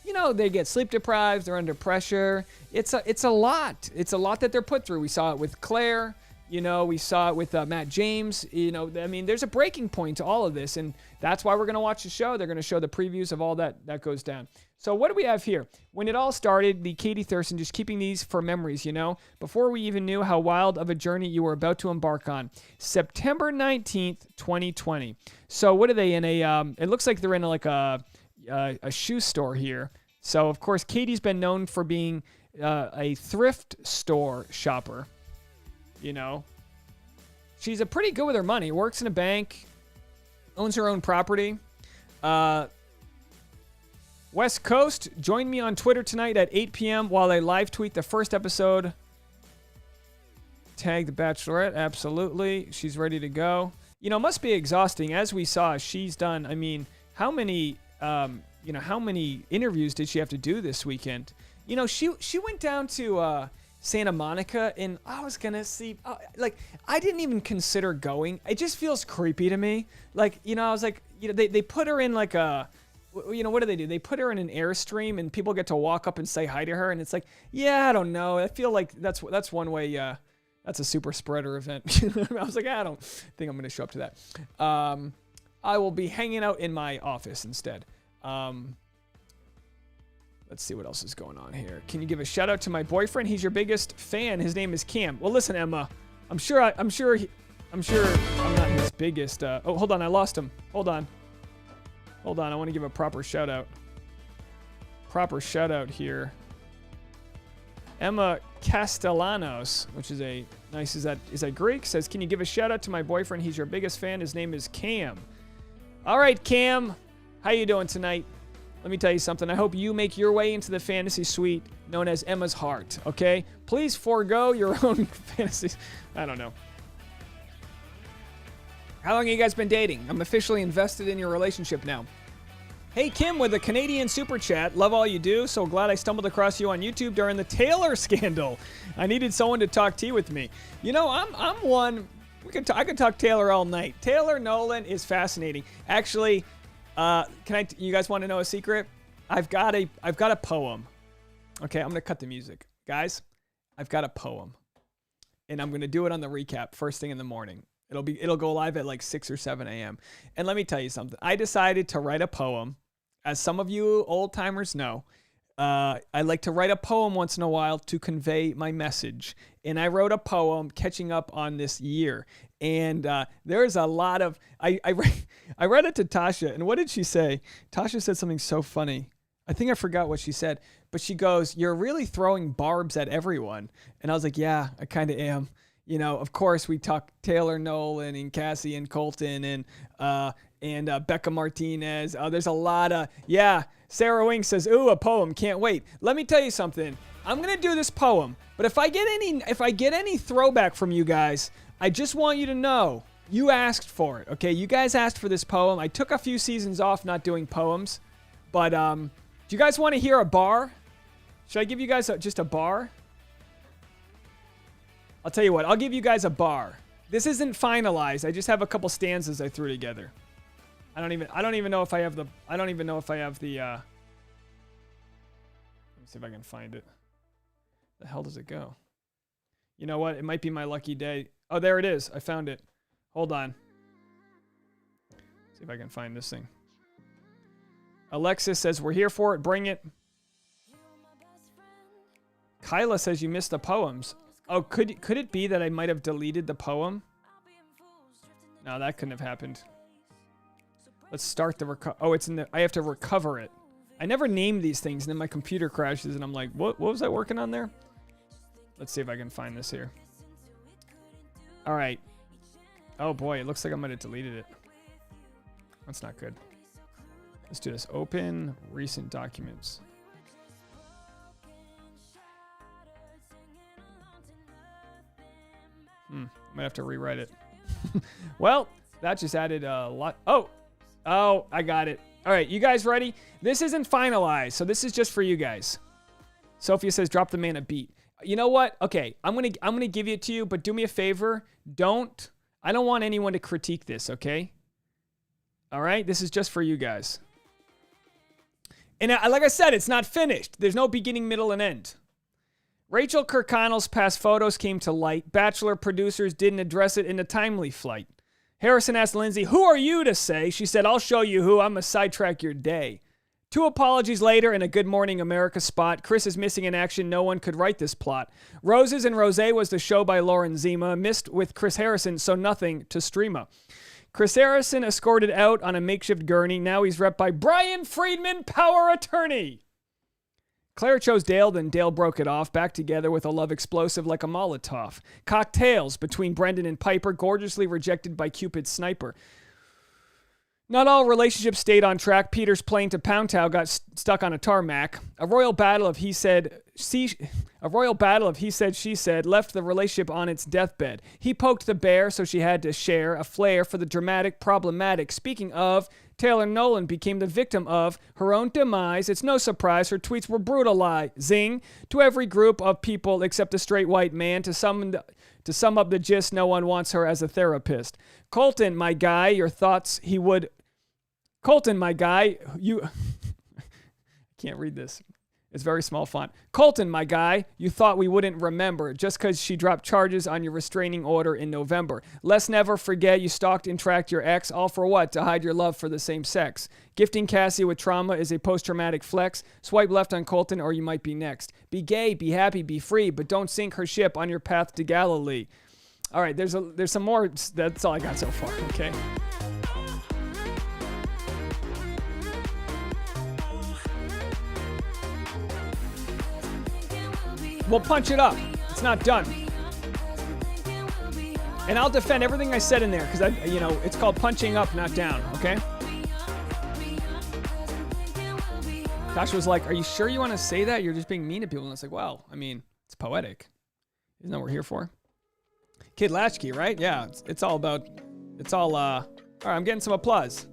You know, they get sleep deprived, they're under pressure. It's a lot. It's a lot that they're put through. We saw it with Claire. You know, we saw it with Matt James. You know, I mean, there's a breaking point to all of this, and that's why we're going to watch the show. They're going to show the previews of all that goes down. So what do we have here? When it all started, the Katie Thurston, just keeping these for memories, you know, before we even knew how wild of a journey you were about to embark on. September 19th, 2020. So what are they in a, it looks like they're in like a shoe store here. So, of course, Katie's been known for being a thrift store shopper. You know, she's a pretty good with her money. Works in a bank, owns her own property. West Coast, join me on Twitter tonight at 8 p.m. while I live tweet the first episode. Tag the Bachelorette, absolutely. She's ready to go. You know, it must be exhausting. As we saw, she's done, I mean, how many interviews did she have to do this weekend? You know, she went down to Santa Monica, and I was gonna see, like, I didn't even consider going. It just feels creepy to me. Like, you know, I was like, you know, they put her in like a, you know, what do? They put her in an Airstream, and people get to walk up and say hi to her, and it's like, yeah, I don't know. I feel like that's one way. That's a super spreader event. I was like, I don't think I'm gonna show up to that. I will be hanging out in my office instead. Let's see what else is going on here. Can you give a shout out to my boyfriend? He's your biggest fan. His name is Cam. Well, listen, Emma, I'm sure I'm not his biggest. Oh, hold on. I lost him. Hold on. I want to give a proper shout out. Here. Emma Castellanos, which is a nice, is that Greek? Says, can you give a shout out to my boyfriend? He's your biggest fan. His name is Cam. All right, Cam. How you doing tonight? Let me tell you something. I hope you make your way into the fantasy suite known as Emma's heart, okay? Please forego your own fantasies. I don't know. How long have you guys been dating? I'm officially invested in your relationship now. Hey, Kim with a Canadian super chat. Love all you do. So glad I stumbled across you on YouTube during the Taylor scandal. I needed someone to talk tea with me. You know, I'm one. I could talk Taylor all night. Taylor Nolan is fascinating. Actually, you guys want to know a secret? I've got a poem. Okay, I'm gonna cut the music. Guys, I've got a poem. And I'm gonna do it on the recap first thing in the morning. It'll go live at like 6 or 7 a.m. And let me tell you something. I decided to write a poem. As some of you old timers know, I like to write a poem once in a while to convey my message. And I wrote a poem catching up on this year. And there's a lot of, I read it to Tasha, and what did she say? Tasha said something so funny. I think I forgot what she said, but she goes, "You're really throwing barbs at everyone." And I was like, yeah, I kind of am. You know, of course we talk Taylor Nolan and Cassie and Colton and Becca Martinez. There's a lot of, yeah. Sarah Wing says, "Ooh, a poem, can't wait." Let me tell you something. I'm gonna do this poem, but if I get any throwback from you guys, I just want you to know you asked for it. Okay, you guys asked for this poem. I took a few seasons off not doing poems, but do you guys want to hear a bar? Should I give you guys just a bar? I'll tell you what. I'll give you guys a bar. This isn't finalized. I just have a couple stanzas I threw together. I don't even know if I have the. Let me see if I can find it. The hell does it go? You know what? It might be my lucky day. Oh, there it is. I found it. Hold on. See if I can find this thing. Alexis says, "We're here for it. Bring it." Kyla says, "You missed the poems." Oh, could it be that I might have deleted the poem? No, that couldn't have happened. Let's start the oh, it's in the. I have to recover it. I never name these things, and then my computer crashes, and I'm like, what was I working on there? Let's see if I can find this here. All right. Oh boy, it looks like I might have deleted it. That's not good. Let's do this. Open recent documents. I might have to rewrite it. Well, that just added a lot. Oh, I got it. All right, you guys ready? This isn't finalized, so this is just for you guys. Sophia says, drop the man a beat. You know what? Okay, I'm gonna give it to you, but do me a favor. I don't want anyone to critique this, okay? All right? This is just for you guys. And like I said, it's not finished. There's no beginning, middle, and end. Rachel Kirkconnell's past photos came to light. Bachelor producers didn't address it in a timely flight. Harrison asked Lindsay, who are you to say? She said, I'll show you who. I'm going to sidetrack your day. 2 apologies later and a Good Morning America spot. Chris is missing in action. No one could write this plot. Roses and Rosé was the show by Lauren Zima. Missed with Chris Harrison, so nothing to streama. Chris Harrison escorted out on a makeshift gurney. Now he's repped by Brian Friedman, power attorney. Claire chose Dale, then Dale broke it off. Back together with a love explosive like a Molotov. Cocktails between Brendan and Piper, gorgeously rejected by Cupid's sniper. Not all relationships stayed on track. Peter's plane to Pound Town got stuck on a tarmac. A royal battle of he said, she said left the relationship on its deathbed. He poked the bear, so she had to share a flair for the dramatic, problematic. Speaking of, Taylor Nolan became the victim of her own demise. It's no surprise her tweets were brutalizing to every group of people except a straight white man. To sum up the gist, no one wants her as a therapist. Colton, my guy, your thoughts he would... Colton, my guy, you... I can't read this. It's very small font. Colton, my guy, you thought we wouldn't remember just because she dropped charges on your restraining order in November. Let's never forget you stalked and tracked your ex, all for what? To hide your love for the same sex. Gifting Cassie with trauma is a post-traumatic flex. Swipe left on Colton or you might be next. Be gay, be happy, be free, but don't sink her ship on your path to Galilee. All right, there's some more. That's all I got so far, okay? We'll punch it up. It's not done. And I'll defend everything I said in there because it's called punching up, not down, okay? Tasha was like, are you sure you want to say that? You're just being mean to people. And it's like, well, I mean, it's poetic. Isn't that what we're here for? Kid Latchkey, right? Yeah, all right, I'm getting some applause.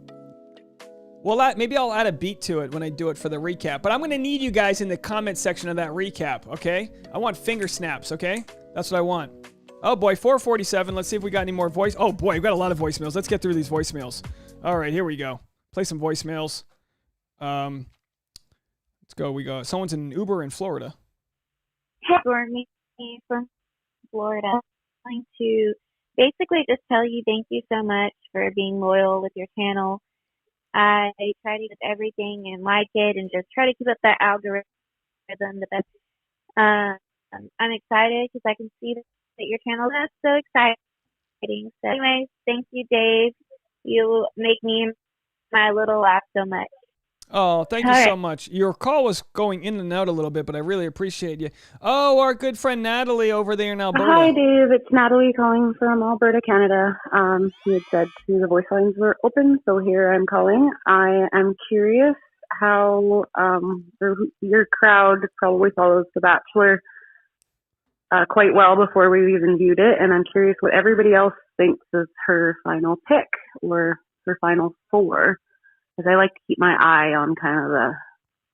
Well, maybe I'll add a beat to it when I do it for the recap. But I'm going to need you guys in the comment section of that recap, okay? I want finger snaps, okay? That's what I want. Oh, boy, 447. Let's see if we got any more voice. Oh, boy, we've got a lot of voicemails. Let's get through these voicemails. All right, here we go. Play some voicemails. Let's go. We go. Someone's in an Uber in Florida. Hey, Courtney from Florida. I'm going to basically just tell you thank you so much for being loyal with your channel. I try to get everything and like it and just try to keep up that algorithm the best. I'm excited because I can see that your channel is so exciting. So anyways, thank you, Dave. You make me and my little laugh so much. Oh, thank you so much. Your call was going in and out a little bit, but I really appreciate you. Oh, our good friend Natalie over there in Alberta. Hi, Dave. It's Natalie calling from Alberta, Canada. You had said the voice lines were open, so here I'm calling. I am curious how your crowd probably follows The Bachelor quite well before we even viewed it, and I'm curious what everybody else thinks is her final pick or her final 4. Because I like to keep my eye on kind of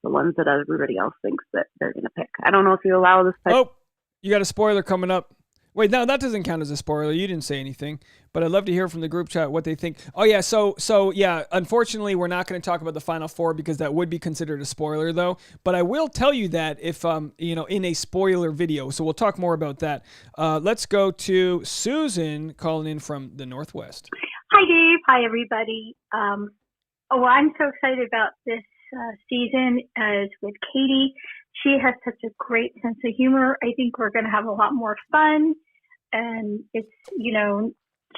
the ones that everybody else thinks that they're going to pick. I don't know if you allow this type. Oh, you got a spoiler coming up. Wait, no, that doesn't count as a spoiler. You didn't say anything, but I'd love to hear from the group chat what they think. Oh yeah, so yeah, unfortunately, we're not going to talk about the final 4 because that would be considered a spoiler, though. But I will tell you that if in a spoiler video. So we'll talk more about that. Let's go to Susan calling in from the Northwest. Hi, Dave. Hi, everybody. I'm so excited about this season as with Katie. She has such a great sense of humor. I think we're going to have a lot more fun. And it's,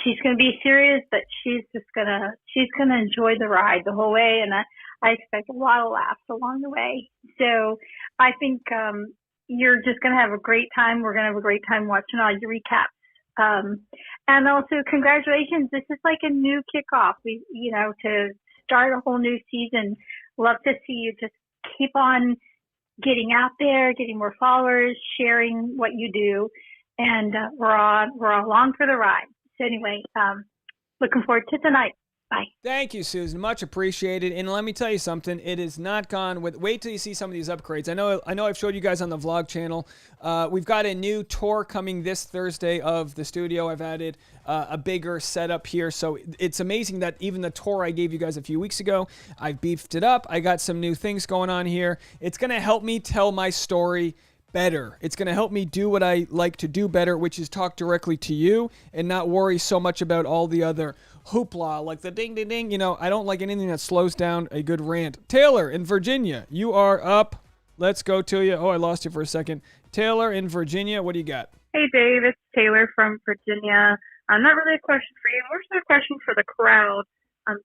she's going to be serious, but she's going to enjoy the ride the whole way. And I expect a lot of laughs along the way. So I think you're just going to have a great time. We're going to have a great time watching all your recaps. And also, congratulations. This is like a new kickoff. To start a whole new season. Love to see you just keep on getting out there, getting more followers, sharing what you do, and we're all along for the ride. So anyway, looking forward to tonight. Bye. Thank you, Susan. Much appreciated. And let me tell you something. It is not gone with. Wait till you see some of these upgrades. I know. I've showed you guys on the vlog channel. We've got a new tour coming this Thursday of the studio. I've added a bigger setup here, so it's amazing that even the tour I gave you guys a few weeks ago, I've beefed it up. I got some new things going on here. It's gonna help me tell my story better. It's going to help me do what I like to do better, which is talk directly to you and not worry so much about all the other hoopla, like the ding, ding, ding. You know, I don't like anything that slows down a good rant. Taylor in Virginia, you are up. Let's go to you. Oh, I lost you for a second. Taylor in Virginia, what do you got? Hey, Dave. It's Taylor from Virginia. Not really a question for you, more so a question for the crowd.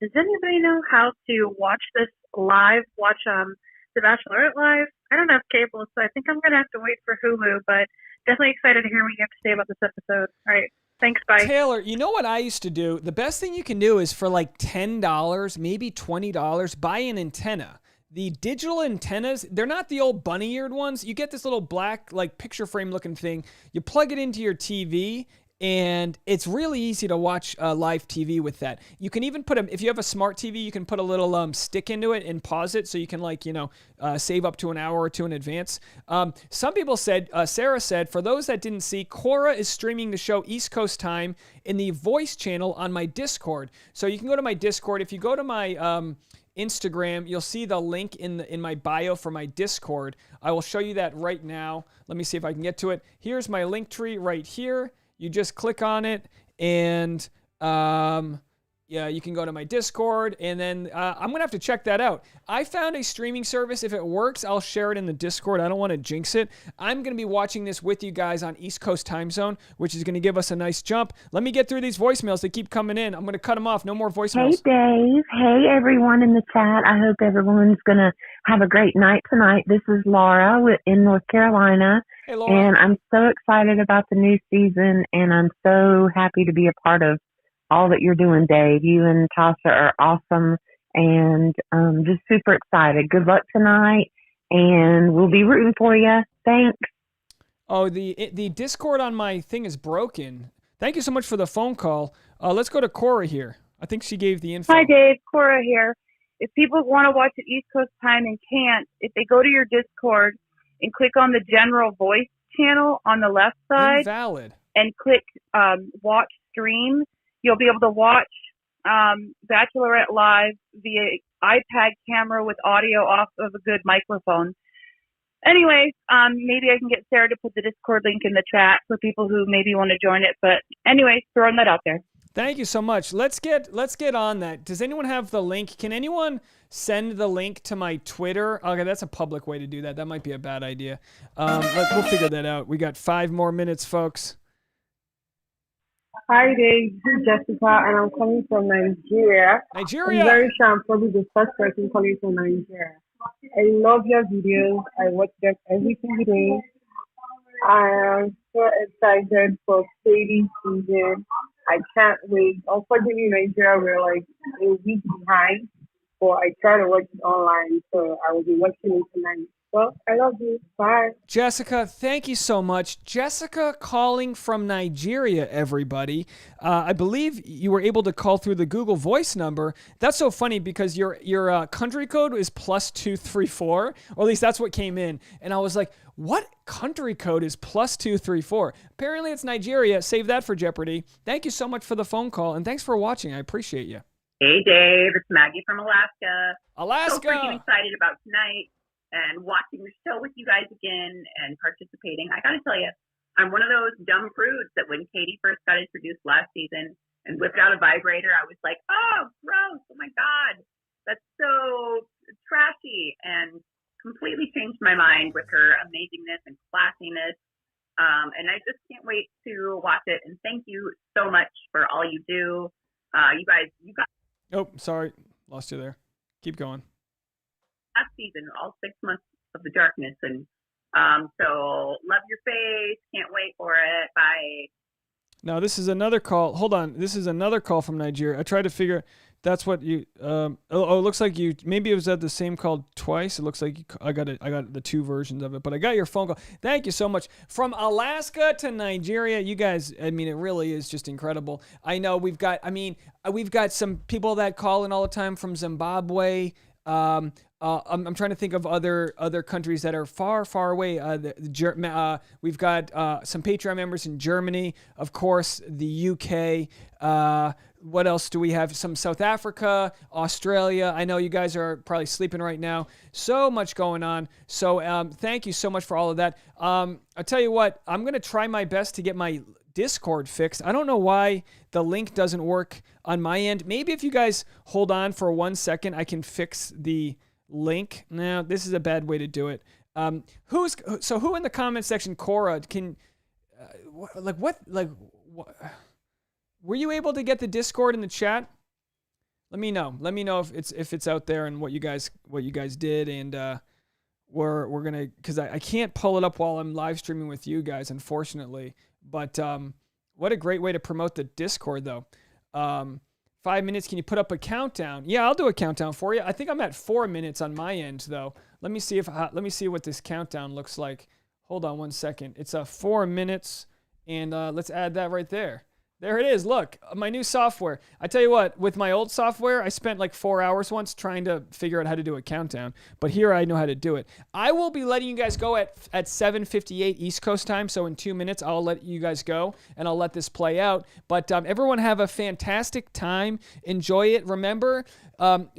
Does anybody know how to watch this live? Watch The Bachelorette live? I don't have cable, so I think I'm going to have to wait for Hulu, but definitely excited to hear what you have to say about this episode. All right. Thanks, bye. Taylor, you know what I used to do? The best thing you can do is for like $10, maybe $20, buy an antenna. The digital antennas, they're not the old bunny-eared ones. You get this little black, like, picture frame looking thing. You plug it into your TV, and it's really easy to watch live TV with that. You can even put if you have a smart TV, you can put a little stick into it and pause it so you can, like, save up to an hour or two in advance. Some people said, Sarah said, for those that didn't see, Cora is streaming the show East Coast time in the voice channel on my Discord. So you can go to my Discord. If you go to my Instagram, you'll see the link in my bio for my Discord. I will show you that right now. Let me see if I can get to it. Here's my link tree right here. You just click on it, and yeah, you can go to my Discord, and then I'm going to have to check that out. I found a streaming service. If it works, I'll share it in the Discord. I don't want to jinx it. I'm going to be watching this with you guys on East Coast time zone, which is going to give us a nice jump. Let me get through these voicemails. They keep coming in. I'm going to cut them off. No more voicemails. Hey, Dave. Hey, everyone in the chat. I hope everyone's going to have a great night tonight. This is Laura in North Carolina. Hey, Laura. And I'm so excited about the new season, and I'm so happy to be a part of all that you're doing, Dave. You and Tasha are awesome, and just super excited. Good luck tonight, and we'll be rooting for you. Thanks. Oh, the Discord on my thing is broken. Thank you so much for the phone call. Let's go to Cora here. I think she gave the info. Hi, Dave. Cora here. If people want to watch it East Coast time and can't, if they go to your Discord and click on the general voice channel on the left side Invalid. and click watch stream, you'll be able to watch Bachelorette live via iPad camera with audio off of a good microphone. Anyways, maybe I can get Sarah to put the Discord link in the chat for people who maybe want to join it. But anyways, throwing that out there. Thank you so much. Let's get on that. Does anyone have the link? Can anyone send the link to my Twitter? Okay, that's a public way to do that. That might be a bad idea. We'll figure that out. We got 5 more minutes, folks. Hi, Dave. This is Jessica, and I'm calling from Nigeria. Nigeria? I'm very sure I'm probably the first person calling from Nigeria. I love your videos. I watch them every single day. I am so excited for Katie's season. I can't wait. Unfortunately, in Nigeria, we're like a week behind, but I try to watch it online, so I will be watching it tonight. Well, I love you. Bye. Jessica, thank you so much. Jessica calling from Nigeria, everybody. I believe you were able to call through the Google Voice number. That's so funny because your country code is +234, or at least that's what came in. And I was like, what country code is +234? Apparently it's Nigeria. Save that for Jeopardy. Thank you so much for the phone call, and thanks for watching. I appreciate you. Hey, Dave. It's Maggie from Alaska. Alaska. So freaking excited about tonight and watching the show with you guys again and participating. I got to tell you, I'm one of those dumb prudes that when Katie first got introduced last season and whipped out a vibrator, I was like, oh, gross. Oh, my God. That's so trashy, and completely changed my mind with her amazingness and classiness. And I just can't wait to watch it. And thank you so much for all you do. You guys. Oh, sorry. Lost you there. Keep going. Last season, all 6 months of the darkness. And so love your face. Can't wait for it. Bye. Now, this is another call. Hold on. This is another call from Nigeria. I tried to figure. That's what you. It looks like you. Maybe it was at the same call twice. It looks like I got it. I got the 2 versions of it, but I got your phone call. Thank you so much. From Alaska to Nigeria, you guys. I mean, it really is just incredible. I know we've got. I mean, we've got some people that call in all the time from Zimbabwe. I'm trying to think of other countries that are far, far away. We've got some Patreon members in Germany, of course, the UK. What else do we have? Some South Africa, Australia. I know you guys are probably sleeping right now. So much going on. So thank you so much for all of that. I'll tell you what, I'm going to try my best to get my Discord fixed. I don't know why the link doesn't work on my end. Maybe if you guys hold on for 1 second, I can fix the link. No, this is a bad way to do it. Who in the comment section, Cora, can were you able to get the Discord in the chat? Let me know. Let me know if it's out there and what you guys did, and we're gonna, because I can't pull it up while I'm live streaming with you guys, unfortunately. But what a great way to promote the Discord, though. 5 minutes. Can you put up a countdown? Yeah, I'll do a countdown for you. I think I'm at 4 minutes on my end, though. Let me see what this countdown looks like. Hold on 1 second. It's 4 minutes, and let's add that right there. There it is. Look, my new software. I tell you what, with my old software, I spent like 4 hours once trying to figure out how to do a countdown. But here I know how to do it. I will be letting you guys go at 7:58 East Coast time. So in 2 minutes, I'll let you guys go and I'll let this play out. But everyone have a fantastic time. Enjoy it. Remember,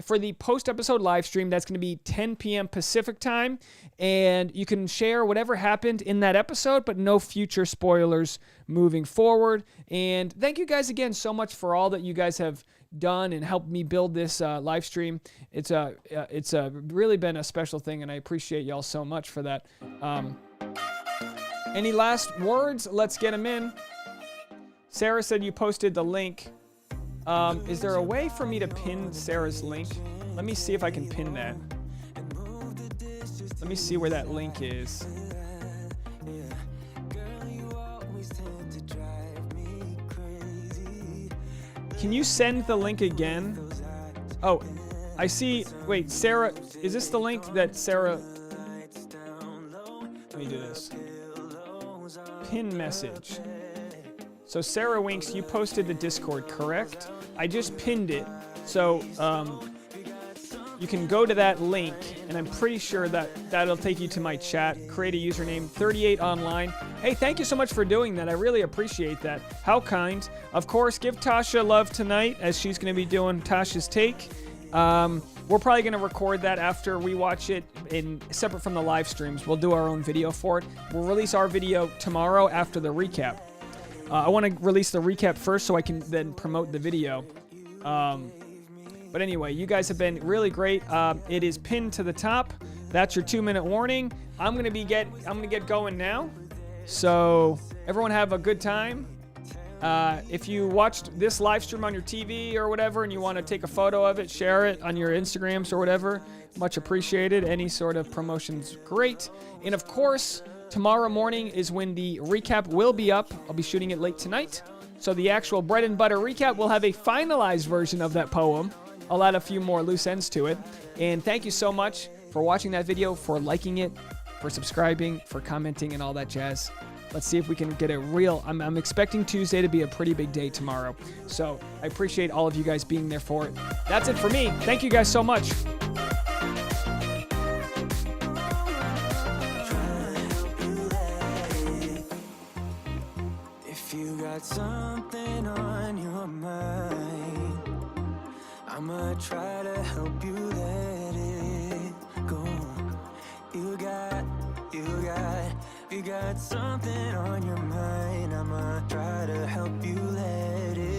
for the post-episode live stream, that's going to be 10 p.m. Pacific time. And you can share whatever happened in that episode, but no future spoilers moving forward. And thank you guys again so much for all that you guys have done and helped me build this live stream. It's really been a special thing, and I appreciate y'all so much for that. Any last words? Let's get them in. Sarah said you posted the link. Is there a way for me to pin Sarah's link? Let me see if I can pin that. Let me see where that link is. Can you send the link again? Oh, I see. Wait, Sarah, is this the link that Sarah... Let me do this. Pin message. So Sarah Winks, you posted the Discord, correct? I just pinned it. So you can go to that link, and I'm pretty sure that'll take you to my chat. Create a username, 38 online. Hey, thank you so much for doing that. I really appreciate that. How kind. Of course, give Tasha love tonight, as she's going to be doing Tasha's take. We're probably going to record that after we watch it separate from the live streams. We'll do our own video for it. We'll release our video tomorrow after the recap. I want to release the recap first so I can then promote the video. But anyway, you guys have been really great. It is pinned to the top. That's your 2-minute warning. I'm gonna get going now. So everyone have a good time. If you watched this live stream on your TV or whatever, and you want to take a photo of it, share it on your Instagrams or whatever, much appreciated. Any sort of promotion's great. And of course, tomorrow morning is when the recap will be up. I'll be shooting it late tonight. So the actual bread and butter recap will have a finalized version of that poem. I'll add a few more loose ends to it. And thank you so much for watching that video, for liking it, for subscribing, for commenting, and all that jazz. Let's see if we can get a real... I'm expecting Tuesday to be a pretty big day tomorrow. So I appreciate all of you guys being there for it. That's it for me. Thank you guys so much. If you got something on your mind, I'ma try to help you let it go. You got something on your mind, I'ma try to help you let it